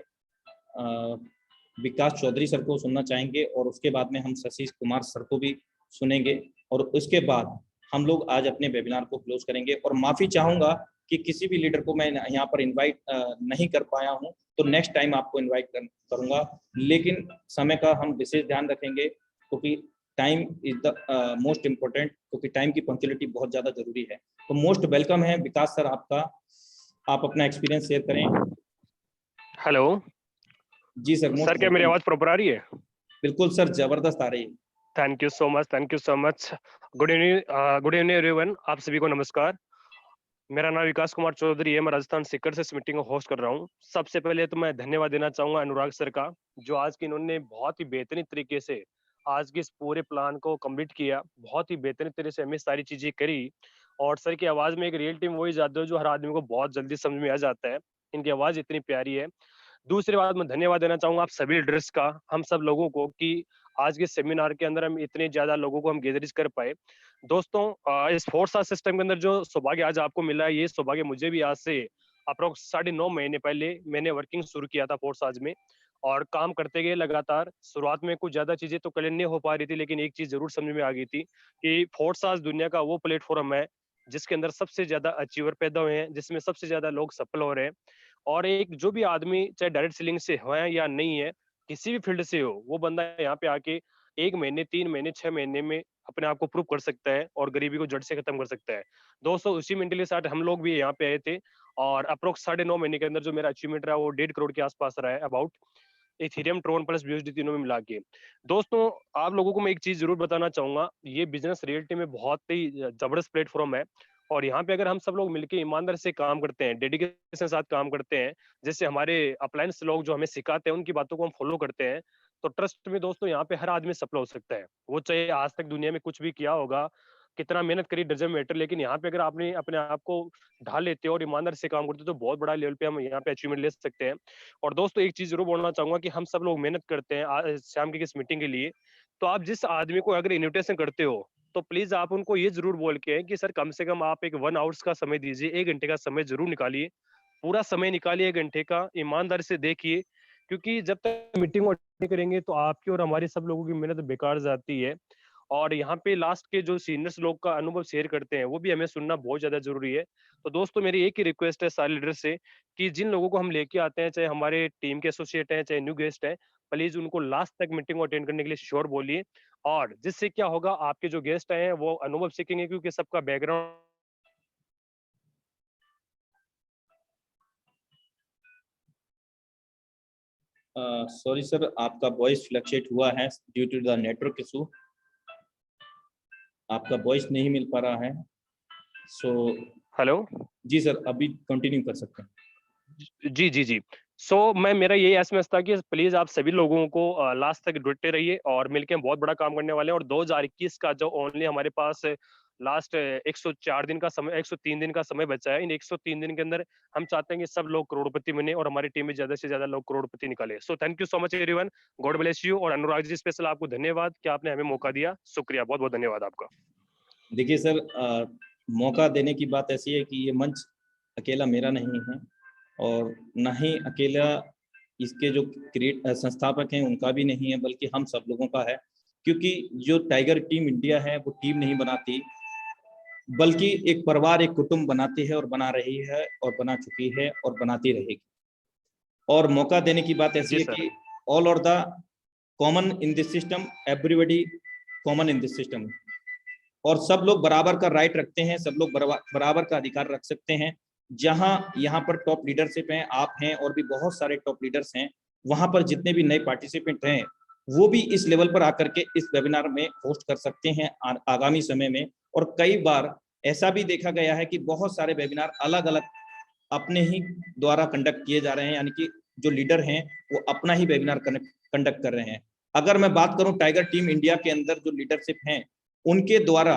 Speaker 1: विकास चौधरी सर को सुनना चाहेंगे, और उसके बाद में हम शशि कुमार सर को भी सुनेंगे, और उसके बाद हम लोग आज अपने वेबिनार को क्लोज करेंगे। और माफ़ी चाहूँगा कि किसी भी लीडर को मैं यहाँ पर इनवाइट नहीं कर पाया हूँ, तो नेक्स्ट टाइम आपको इनवाइट करूँगा, लेकिन समय का हम विशेष ध्यान रखेंगे, क्योंकि time is the most important, क्योंकि टाइम की पंक्चुअलिटी बहुत ज़्यादा जरूरी है। तो मोस्ट वेलकम है विकास सर आपका, आप अपना एक्सपीरियंस शेयर करें।
Speaker 5: हेलो
Speaker 1: जी सर,
Speaker 5: सर, क्या मेरी आवाज प्रॉपर आ रही है?
Speaker 1: बिल्कुल सर, जबरदस्त आ रही है।
Speaker 5: Thank you so much, thank you so much. Good evening everyone, आप सभी को नमस्कार। मेरा नाम विकास कुमार चौधरी है, मैं राजस्थान सीकर से इस मीटिंग को होस्ट कर रहा हूँ। सबसे पहले तो मैं धन्यवाद देना चाहूंगा अनुराग सर का, जो आज की इन्होंने बहुत ही बेहतरीन तरीके से आज के इस पूरे प्लान को कंप्लीट किया। बहुत ही बेहतरीन तरीके से हमें सारी चीजें करी, और सर की आवाज में एक रियल टीम वही जादू है जो हर आदमी को बहुत जल्दी समझ में आ जाता है। इनकी आवाज इतनी प्यारी है। दूसरी बात, मैं धन्यवाद देना चाहूंगा आप सभी लीडर्स का, हम सब लोगों को, कि आज के सेमिनार के अंदर हम इतने ज्यादा लोगों को हम गैदरिंग कर पाए। दोस्तों, इस फोर्सा सिस्टम के अंदर जो सौभाग्य आज आपको मिला है, ये सौभाग्य मुझे भी आज से अप्रोक्स 9.5 महीने पहले मैंने वर्किंग शुरू किया था फोर्साज में, और काम करते गए लगातार। शुरुआत में कुछ ज्यादा चीजें तो क्लियर नहीं हो पा रही थी, लेकिन एक चीज जरूर समझ में आ गई थी कि फोर्साज दुनिया का वो प्लेटफॉर्म है जिसके अंदर सबसे ज्यादा अचीवर पैदा हुए हैं, जिसमें सबसे ज्यादा लोग सफल हो रहे हैं। और एक जो भी आदमी चाहे डायरेक्ट सेलिंग से है या नहीं है, किसी भी फील्ड से हो, वो बंदा यहाँ पे आके 1 महीने, 3 महीने, 6 महीने में अपने आप को प्रूव कर सकता है और गरीबी को जड़ से खत्म कर सकता है। दोस्तों, उसी मेंटली के साथ हम लोग भी यहाँ पे आए थे, और अप्रोक्स 9.5 महीने के अंदर जो मेरा अचीवमेंट रहा वो 1.5 करोड़ के आसपास रहा है about, Ethereum, Tron plus USD तीनों में मिला के। दोस्तों, आप लोगों को मैं एक चीज जरूर बताना चाहूंगा, ये बिजनेस रियलिटी में बहुत ही जबरदस्त प्लेटफॉर्म है, और यहाँ पे अगर हम सब लोग मिलकर ईमानदार से काम करते हैं, डेडिकेशन के साथ काम करते हैं, जैसे हमारे अप्लायंस लोग जो हमें सिखाते हैं उनकी बातों को हम फॉलो करते हैं, तो ट्रस्ट में दोस्तों यहाँ पे हर आदमी सफल हो सकता है। वो चाहे आज तक दुनिया में कुछ भी किया होगा, कितना मेहनत करी, डजंट मैटर, लेकिन यहाँ पे अगर आपने अपने आप को ढाल लेते हो और ईमानदार से काम करते हो, तो बहुत बड़ा लेवल पे हम यहाँ पे अचीवमेंट ले सकते हैं। और दोस्तों, एक चीज जरूर बोलना चाहूंगा कि हम सब लोग मेहनत करते हैं शाम की इस मीटिंग के लिए, तो आप जिस आदमी को अगर इन्विटेशन करते हो, तो प्लीज आप उनको ये जरूर बोल के कि सर कम से कम आप एक 1 आवर्स का समय दीजिए, 1 घंटे का समय जरूर निकालिए, पूरा समय निकालिए 1 घंटे का, ईमानदारी से देखिए, क्योंकि जब तक मीटिंग अटेंड करेंगे तो आपकी और हमारी सब लोगों की मेहनत बेकार जाती है। और यहाँ पे लास्ट के जो सीनियर्स लोग का अनुभव शेयर करते हैं वो भी हमें सुनना बहुत ज्यादा जरूरी है। तो दोस्तों, मेरी एक ही रिक्वेस्ट है सारे लीडर से कि जिन लोगों को हम लेके आते हैं, चाहे हमारे टीम के एसोसिएट हैं, चाहे न्यू गेस्ट हैं, प्लीज उनको लास्ट तक मीटिंग को अटेंड करने के लिए श्योर बोलिए। और जिससे क्या होगा, आपके जो गेस्ट आए हैं वो अनुभव सीखेंगे, क्योंकि सबका बैकग्राउंड
Speaker 1: सॉरी सर, आपका वॉइस फ्लक्चुएट हुआ है due to the network issue, आपका वॉइस नहीं मिल पा रहा है। सो
Speaker 5: हेलो,
Speaker 1: जी सर, अभी कंटिन्यू कर सकते हैं।
Speaker 5: जी जी जी। मेरा यही एसएमएस था कि प्लीज आप सभी लोगों को लास्ट तक जुड़ते रहिए, और मिलके हम बहुत बड़ा काम करने वाले हैं। और 2021 का जो ओनली हमारे पास लास्ट 104 दिन का समय, 103 दिन का समय बचा है, इन 103 दिन के अंदर हम चाहते हैं कि सब लोग करोड़पति बने और हमारी टीम में ज्यादा से ज्यादा लोग करोड़पति निकाले। So thank you so much everyone, God bless you. और अनुराग जी, स्पेशल आपको धन्यवाद कि आपने हमें मौका दिया, शुक्रिया, बहुत बहुत धन्यवाद आपका।
Speaker 1: देखिए सर, मौका देने की बात ऐसी है कि ये मंच अकेला मेरा नहीं है, और ना ही अकेला इसके जो संस्थापक हैं उनका भी नहीं है, बल्कि हम सब लोगों का है। क्योंकि जो टाइगर टीम इंडिया है वो टीम नहीं बनाती, बल्कि एक परिवार, एक कुटुंब बनाती है और बना रही है और बना चुकी है और बनाती रहेगी। और मौका देने की बात ऐसी है कि all are the common in this system, everybody common in this system, और सब लोग बराबर का राइट रखते हैं, सब लोग बराबर का अधिकार रख सकते हैं। जहां यहाँ पर टॉप लीडरशिप हैं, आप हैं और भी बहुत सारे टॉप लीडर्स हैं, वहां पर जितने भी नए पार्टिसिपेंट हैं वो भी इस लेवल पर आकर के इस वेबिनार में होस्ट कर सकते हैं आगामी समय में। और कई बार ऐसा भी देखा गया है कि बहुत सारे वेबिनार अलग अलग अपने ही द्वारा कंडक्ट किए जा रहे हैं, यानी कि जो लीडर हैं वो अपना ही वेबिनार कंडक्ट कर रहे हैं। अगर मैं बात करूं टाइगर टीम इंडिया के अंदर जो लीडरशिप हैं, उनके द्वारा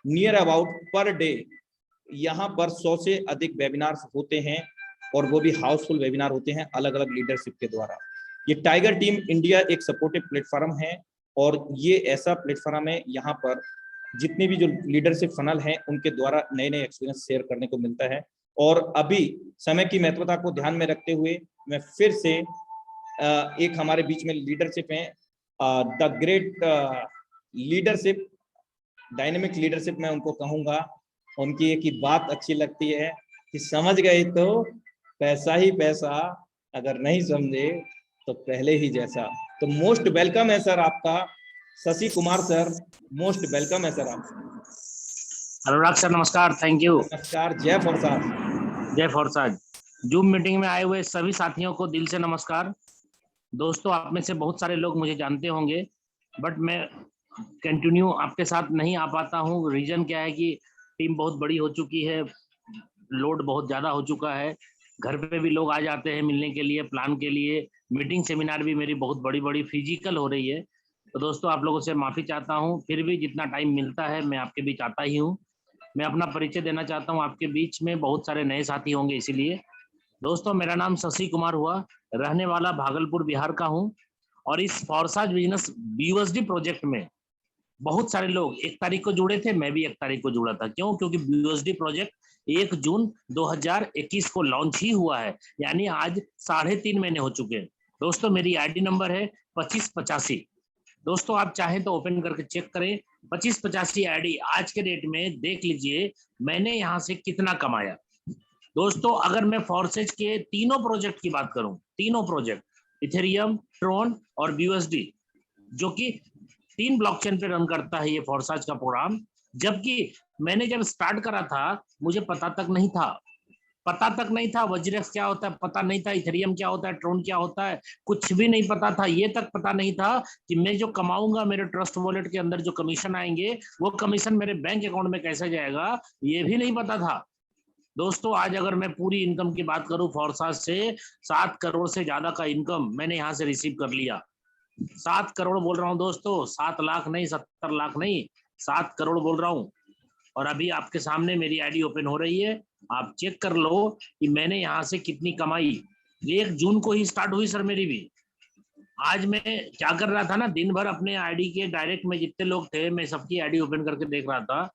Speaker 1: नियर अबाउट पर डे यहाँ पर 100 से अधिक वेबिनार्स होते हैं, और वो भी हाउसफुल वेबिनार होते हैं अलग अलग लीडरशिप के द्वारा। ये टाइगर टीम इंडिया एक सपोर्टिव प्लेटफॉर्म है, और ये ऐसा प्लेटफॉर्म है यहाँ पर जितने भी जो लीडरशिप फनल हैं उनके द्वारा नए नए एक्सपीरियंस शेयर करने को मिलता है। और अभी समय की महत्वता को ध्यान में रखते हुए मैं फिर से एक हमारे बीच में लीडरशिप है, the great leadership, dynamic leadership मैं उनको कहूँगा। उनकी एक ही बात अच्छी लगती है कि समझ गए तो पैसा ही पैसा, अगर नहीं समझे तो पहले ही जैसा। तो मोस्ट वेलकम है सर आपका, Shashi Kumar sir, most welcome है सर आप।
Speaker 6: अनुराग सर नमस्कार, थैंक यू।
Speaker 1: नमस्कार, जय फॉरसाद।
Speaker 6: जय फॉरसाद। जूम मीटिंग में आए हुए सभी साथियों को दिल से नमस्कार। दोस्तों, आप में से बहुत सारे लोग मुझे जानते होंगे, बट मैं कंटिन्यू आपके साथ नहीं आ पाता हूँ। रीजन क्या है कि टीम बहुत बड़ी हो चुकी है, लोड बहुत ज़्यादा हो चुका है, घर पे भी लोग आ जाते हैं मिलने के लिए, प्लान के लिए। मीटिंग सेमिनार भी मेरी बहुत बड़ी बड़ी फिजिकल हो रही है। तो दोस्तों, आप लोगों से माफ़ी चाहता हूँ, फिर भी जितना टाइम मिलता है मैं आपके बीच आता ही हूँ। मैं अपना परिचय देना चाहता हूँ, आपके बीच में बहुत सारे नए साथी होंगे इसीलिए। दोस्तों, मेरा नाम शशि कुमार हुआ, रहने वाला भागलपुर बिहार का हूँ। और इस फॉरसाज बिजनेस BUSD प्रोजेक्ट में बहुत सारे लोग 1 तारीख को जुड़े थे, मैं भी 1 तारीख को जुड़ा था। क्यों? क्योंकि BUSD प्रोजेक्ट 1 जून 2021 को लॉन्च ही हुआ है, यानी आज 3.5 महीने हो चुके हैं। दोस्तों, मेरी ID नंबर है 2585। दोस्तों, आप चाहें तो ओपन करके चेक करें। 2585 ID आज के डेट में देख लीजिए मैंने यहाँ से कितना कमाया। दोस्तों, अगर मैं फॉरसेज के तीनों प्रोजेक्ट की बात करूं, तीनों प्रोजेक्ट इथेरियम, ट्रोन और BUSD, जो कि 3 ब्लॉकचेन पे रन करता है ये फॉरसाज का प्रोग्राम। जबकि मैंने जब स्टार्ट करा था मुझे पता तक नहीं था वज्रेक्स क्या होता है, पता नहीं था इथेरियम क्या होता है, ट्रोन क्या होता है, कुछ भी नहीं पता था। ये तक पता नहीं था कि मैं जो कमाऊंगा मेरे ट्रस्ट वॉलेट के अंदर जो कमीशन आएंगे वो कमीशन मेरे बैंक अकाउंट में कैसे जाएगा, ये भी नहीं पता था। दोस्तों, आज अगर मैं पूरी इनकम की बात करूं फॉरसाज से, 7 करोड़ से ज्यादा का इनकम मैंने यहाँ से रिसीव कर लिया। 7 करोड़ बोल रहा हूँ दोस्तों, 7 लाख नहीं, 70 लाख नहीं, 7 करोड़ बोल रहा हूँ। और अभी आपके सामने मेरी ID ओपन हो रही है, आप चेक कर लो कि मैंने यहाँ से कितनी कमाई। 1 जून को ही स्टार्ट हुई सर मेरी भी। आज मैं क्या कर रहा था ना, दिन भर अपने ID के डायरेक्ट में जितने लोग थे मैं सबकी ID ओपन करके देख रहा था।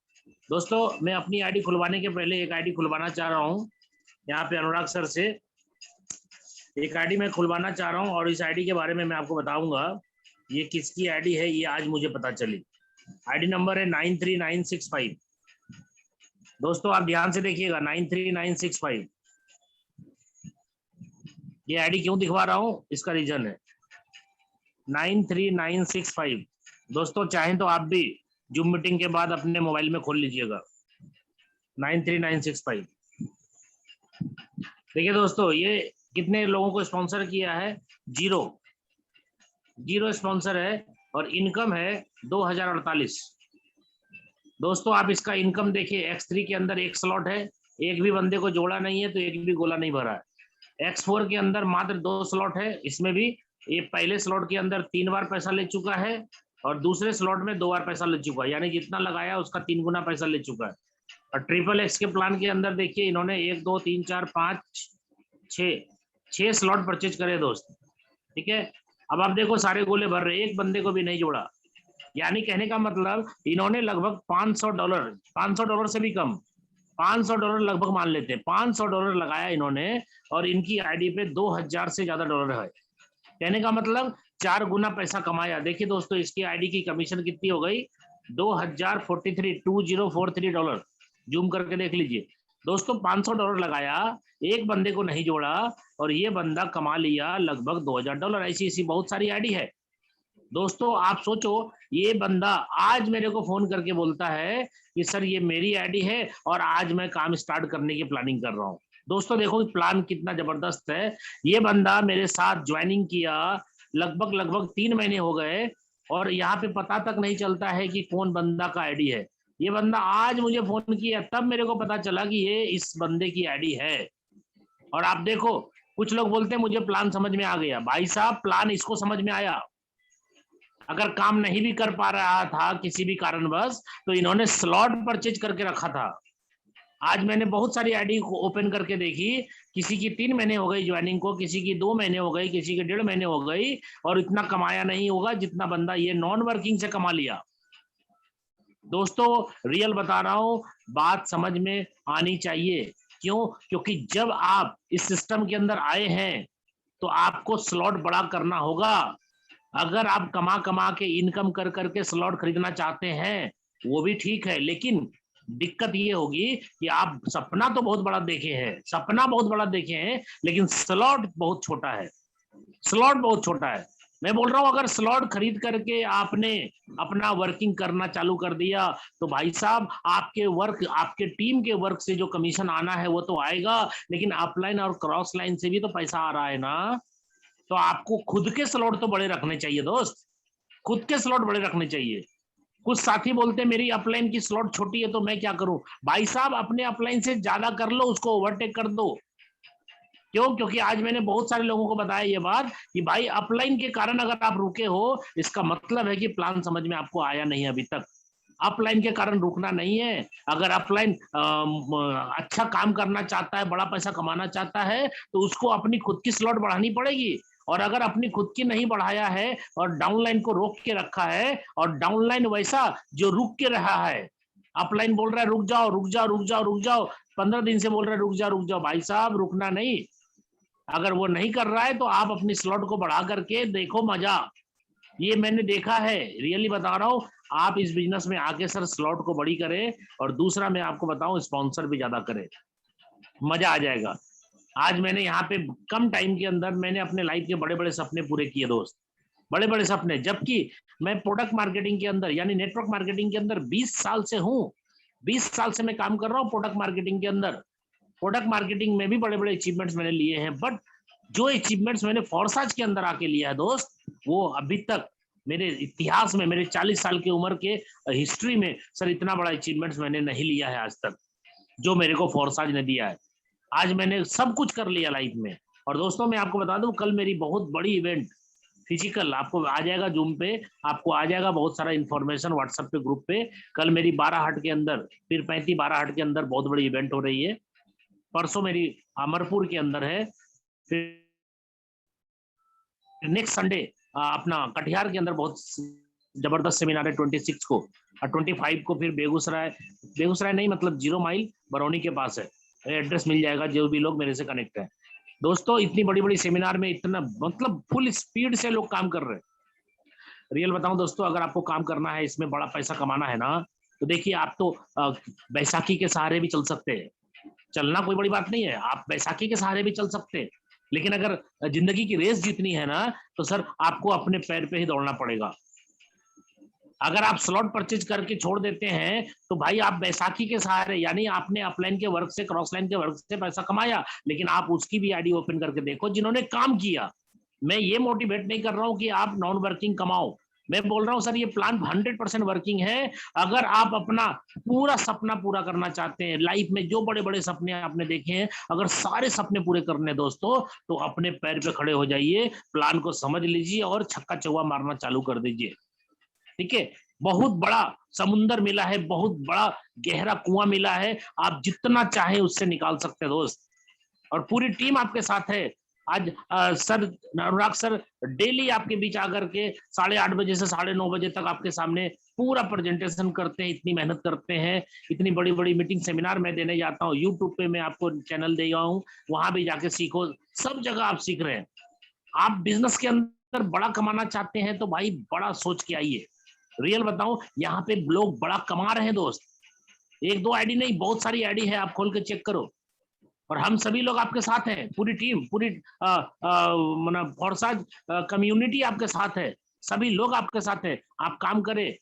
Speaker 6: दोस्तों, मैं अपनी ID खुलवाने के पहले एक ID खुलवाना चाह रहा हूँ यहाँ पे अनुराग सर से। एक ID मैं खुलवाना चाह रहा हूँ और इस ID के बारे में मैं आपको बताऊंगा ये किसकी ID है, ये आज मुझे पता चली। ID नंबर है 93965। दोस्तों, आप ध्यान से देखिएगा, 93965। ये ID क्यों दिखवा रहा हूँ, इसका रीजन है 93965। दोस्तों, चाहें तो आप भी जूम मीटिंग के बाद अपने मोबाइल में खोल लीजिएगा 93965। देखिए दोस्तों, ये कितने लोगों को स्पॉन्सर किया है? 0 स्पॉन्सर है और इनकम है 2048। दोस्तों, आप इसका इनकम देखिए, X3 के अंदर 1 स्लॉट है, एक भी बंदे को जोड़ा नहीं है तो एक भी गोला नहीं भरा है। X4 के अंदर मात्र 2 स्लॉट है, इसमें भी ये पहले स्लॉट के अंदर 3 बार पैसा ले चुका है और दूसरे स्लॉट में 2 बार पैसा ले चुका है, यानी जितना लगाया उसका 3 गुना पैसा ले चुका है। और XXX के प्लान के अंदर देखिए इन्होंने 1 2 3 4 5 6 स्लॉट परचेज करे दोस्त, ठीक है। अब आप देखो सारे गोले भर रहे, एक बंदे को भी नहीं जोड़ा, यानी कहने का मतलब इन्होंने लगभग $500 से भी कम, $500 लगभग मान लेते हैं, $500 लगाया इन्होंने और इनकी ID पे 2000 से ज्यादा डॉलर है। कहने का मतलब 4 गुना पैसा कमाया। देखिए दोस्तों, इसकी ID की कमीशन कितनी हो गई? $2043 जूम करके देख लीजिए दोस्तों। $500 लगाया, एक बंदे को नहीं जोड़ा और ये बंदा कमा लिया लगभग $2000। ऐसी बहुत सारी ID है दोस्तों। आप सोचो, ये बंदा आज मेरे को फोन करके बोलता है कि सर ये मेरी ID है और आज मैं काम स्टार्ट करने की प्लानिंग कर रहा हूँ। दोस्तों देखो प्लान कितना जबरदस्त है। ये बंदा मेरे साथ ज्वाइनिंग किया लगभग 3 महीने हो गए और यहाँ पे पता तक नहीं चलता है कि कौन बंदा का ID है। ये बंदा आज मुझे फोन किया तब मेरे को पता चला कि ये इस बंदे की ID है। और आप देखो, कुछ लोग बोलते हैं मुझे प्लान समझ में आ गया। भाई साहब, प्लान इसको समझ में आया, अगर काम नहीं भी कर पा रहा था किसी भी कारणवश तो इन्होंने स्लॉट परचेज करके रखा था। आज मैंने बहुत सारी ID को ओपन करके देखी, किसी की 3 महीने हो गई ज्वाइनिंग को, किसी की 2 महीने हो गई, किसी की 1.5 महीने हो गई और इतना कमाया नहीं होगा जितना बंदा ये नॉन वर्किंग से कमा लिया। दोस्तों रियल बता रहा हूं, बात समझ में आनी चाहिए। क्यों? क्योंकि जब आप इस सिस्टम के अंदर आए हैं तो आपको स्लॉट बड़ा करना होगा। अगर आप कमा के इनकम कर करके स्लॉट खरीदना चाहते हैं वो भी ठीक है, लेकिन दिक्कत ये होगी कि आप सपना तो बहुत बड़ा देखे हैं, सपना बहुत बड़ा देखे हैं, लेकिन स्लॉट बहुत छोटा है, स्लॉट बहुत छोटा है। मैं बोल रहा हूं अगर स्लॉट खरीद करके आपने अपना वर्किंग करना चालू कर दिया तो भाई साहब आपके वर्क, आपके टीम के वर्क से जो कमीशन आना है वो तो आएगा, लेकिन अपलाइन और क्रॉस लाइन से भी तो पैसा आ रहा है ना। तो आपको खुद के स्लॉट तो बड़े रखने चाहिए दोस्त, खुद के स्लॉट बड़े रखने चाहिए। कुछ साथी बोलते हैं मेरी अपलाइन की स्लॉट छोटी है तो मैं क्या करूं। भाई साहब अपने अपलाइन से ज्यादा कर लो, उसको ओवरटेक कर दो। क्यों? क्योंकि आज मैंने बहुत सारे लोगों को बताया ये बात कि भाई अपलाइन के कारण अगर आप रुके हो, इसका मतलब है कि प्लान समझ में आपको आया नहीं अभी तक। अपलाइन के कारण रुकना नहीं है। अगर अपलाइन अच्छा काम करना चाहता है, बड़ा पैसा कमाना चाहता है, तो उसको अपनी खुद की स्लॉट बढ़ानी पड़ेगी। और अगर अपनी खुद की नहीं बढ़ाया है और डाउनलाइन को रोक के रखा है, और डाउनलाइन वैसा जो रुक के रहा है, अपलाइन बोल रहा है रुक जाओ रुक जाओ रुक जाओ रुक जाओ, 15 दिन से बोल रहा है रुक जाओ, भाई साहब रुकना नहीं। अगर वो नहीं कर रहा है तो आप अपनी स्लॉट को बढ़ा करके देखो मजा। ये मैंने देखा है, रियली बता रहा हूँ। आप इस बिजनेस में आके सर स्लॉट को बड़ी करें, और दूसरा मैं आपको बताऊं स्पॉन्सर भी ज्यादा करें, मजा आ जाएगा। आज मैंने यहाँ पे कम टाइम के अंदर मैंने अपने लाइफ के बड़े बड़े सपने पूरे किए दोस्त, बड़े बड़े सपने। जबकि मैं प्रोडक्ट मार्केटिंग के अंदर यानी नेटवर्क मार्केटिंग के अंदर 20 साल से हूँ, 20 साल से मैं काम कर रहा हूँ प्रोडक्ट मार्केटिंग के अंदर। प्रोडक्ट मार्केटिंग में भी बड़े बड़े अचीवमेंट्स मैंने लिए हैं, बट जो अचीवमेंट्स मैंने फोर्साज के अंदर आके लिया है दोस्त, वो अभी तक मेरे इतिहास में, मेरे 40 साल की उम्र के हिस्ट्री में सर इतना बड़ा अचीवमेंट्स मैंने नहीं लिया है आज तक, जो मेरे को फोर्साज ने दिया है। आज मैंने सब कुछ कर लिया लाइफ में। और दोस्तों मैं आपको बता दूं, कल मेरी बहुत बड़ी इवेंट फिजिकल आपको आ जाएगा, जूम पे आपको आ जाएगा बहुत सारा इन्फॉर्मेशन व्हाट्सएप पे ग्रुप पे। कल मेरी 12 हाट के अंदर, फिर 35-12 हाट के अंदर बहुत बड़ी इवेंट हो रही है। परसों मेरी अमरपुर के अंदर है, फिर नेक्स्ट संडे अपना कटिहार के अंदर बहुत जबरदस्त सेमिनार है 26 को, और 25 को फिर बेगूसराय नहीं मतलब 0 माइल बरौनी के पास है। एड्रेस मिल जाएगा जो भी लोग मेरे से कनेक्ट है। दोस्तों इतनी बड़ी बड़ी सेमिनार में इतना मतलब फुल स्पीड से लोग काम कर रहे हैं। रियल बताऊं दोस्तों, अगर आपको काम करना है, इसमें बड़ा पैसा कमाना है ना, तो देखिए आप तो बैसाखी के सहारे भी चल सकते हैं। चलना कोई बड़ी बात नहीं है, आप बैसाखी के सहारे भी चल सकते हैं, लेकिन अगर जिंदगी की रेस जीतनी है ना, तो सर आपको अपने पैर पे ही दौड़ना पड़ेगा। अगर आप स्लॉट परचेज करके छोड़ देते हैं तो भाई आप बैसाखी के सहारे, यानी आपने अपलाइन के वर्क से, क्रॉस लाइन के वर्क से पैसा कमाया, लेकिन आप उसकी भी आईडी ओपन करके देखो जिन्होंने काम किया। मैं ये मोटिवेट नहीं कर रहा हूं कि आप नॉन वर्किंग कमाओ, मैं बोल रहा हूं सर ये प्लान 100% वर्किंग है। अगर आप अपना पूरा सपना पूरा करना चाहते हैं लाइफ में, जो बड़े बड़े सपने आपने देखे हैं, अगर सारे सपने पूरे करने दोस्तों, तो अपने पैर पे खड़े हो जाइए, प्लान को समझ लीजिए और छक्का चौवा मारना चालू कर दीजिए। ठीक है, बहुत बड़ा समुंदर मिला है, बहुत बड़ा गहरा कुआं मिला है, आप जितना चाहे उससे निकाल सकते हैं दोस्त, और पूरी टीम आपके साथ है। आज सर अनुराग सर डेली आपके बीच आकर के 8:30 बजे से 9:30 बजे तक आपके सामने पूरा प्रेजेंटेशन करते हैं, इतनी मेहनत करते हैं। इतनी बड़ी बड़ी मीटिंग सेमिनार में देने जाता हूँ, यूट्यूब पे मैं आपको चैनल दे रहा हूँ, वहां भी जाके सीखो, सब जगह आप सीख रहे हैं। आप बिजनेस के अंदर बड़ा कमाना चाहते हैं तो भाई बड़ा सोच के आइए। रियल बताऊं, यहाँ पे लोग बड़ा कमा रहे हैं दोस्त, 1-2 आईडी नहीं, बहुत सारी आईडी है, आप खोल के चेक करो। और हम सभी लोग आपके साथ हैं, पूरी टीम, पूरी मतलब फोर्साज कम्युनिटी आपके साथ है, सभी लोग आपके साथ है। आप काम करें,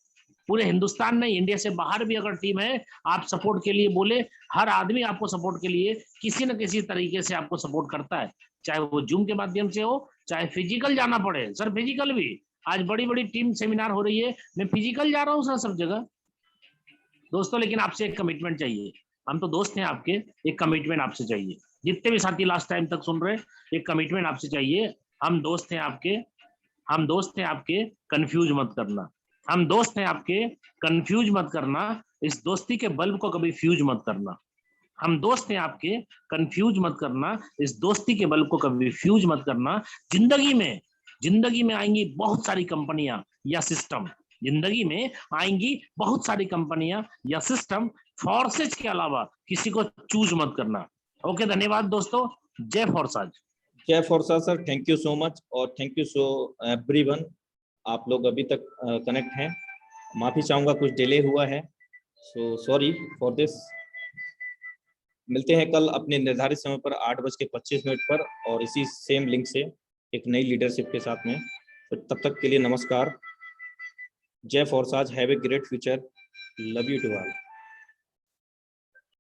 Speaker 6: पूरे हिंदुस्तान नहीं, इंडिया से बाहर भी अगर टीम है, आप सपोर्ट के लिए बोले, हर आदमी आपको सपोर्ट के लिए किसी न किसी तरीके से आपको सपोर्ट करता है, चाहे वो जूम के माध्यम से हो, चाहे फिजिकल जाना पड़े। सर फिजिकल भी आज बड़ी बड़ी टीम सेमिनार हो रही है, मैं फिजिकल जा रहा हूँ सर सब जगह दोस्तों, लेकिन आपसे एक कमिटमेंट चाहिए। हम तो दोस्त हैं आपके, एक कमिटमेंट आपसे चाहिए। जितने भी साथी लास्ट टाइम तक सुन रहे, एक कमिटमेंट आपसे चाहिए। हम दोस्त हैं आपके, हम दोस्त हैं आपके, कंफ्यूज मत करना। हम दोस्त हैं आपके, कंफ्यूज मत करना, इस दोस्ती के बल्ब को कभी फ्यूज मत करना। हम दोस्त हैं आपके, कंफ्यूज मत करना, इस दोस्ती के बल्ब को कभी फ्यूज मत करना। जिंदगी में आएंगी बहुत सारी कंपनियां या सिस्टम, जिंदगी में आएंगी बहुत सारी कंपनियां या सिस्टम, फोर्सेज के अलावा किसी को चूज मत करना। ओके, धन्यवाद दोस्तों, जय फोर्साज।
Speaker 1: जय Forsage sir, thank you so much, और थैंक यू सो एवरीवन। आप लोग अभी तक कनेक्ट हैं, माफी चाहूंगा कुछ डिले हुआ है, सो सॉरी फॉर दिस। मिलते हैं कल अपने निर्धारित समय पर 8:25 पर और इसी सेम लिंक से एक नई लीडरशिप के साथ में। तो तब तक के लिए नमस्कार। जय Forsage, have a great future, love you to all.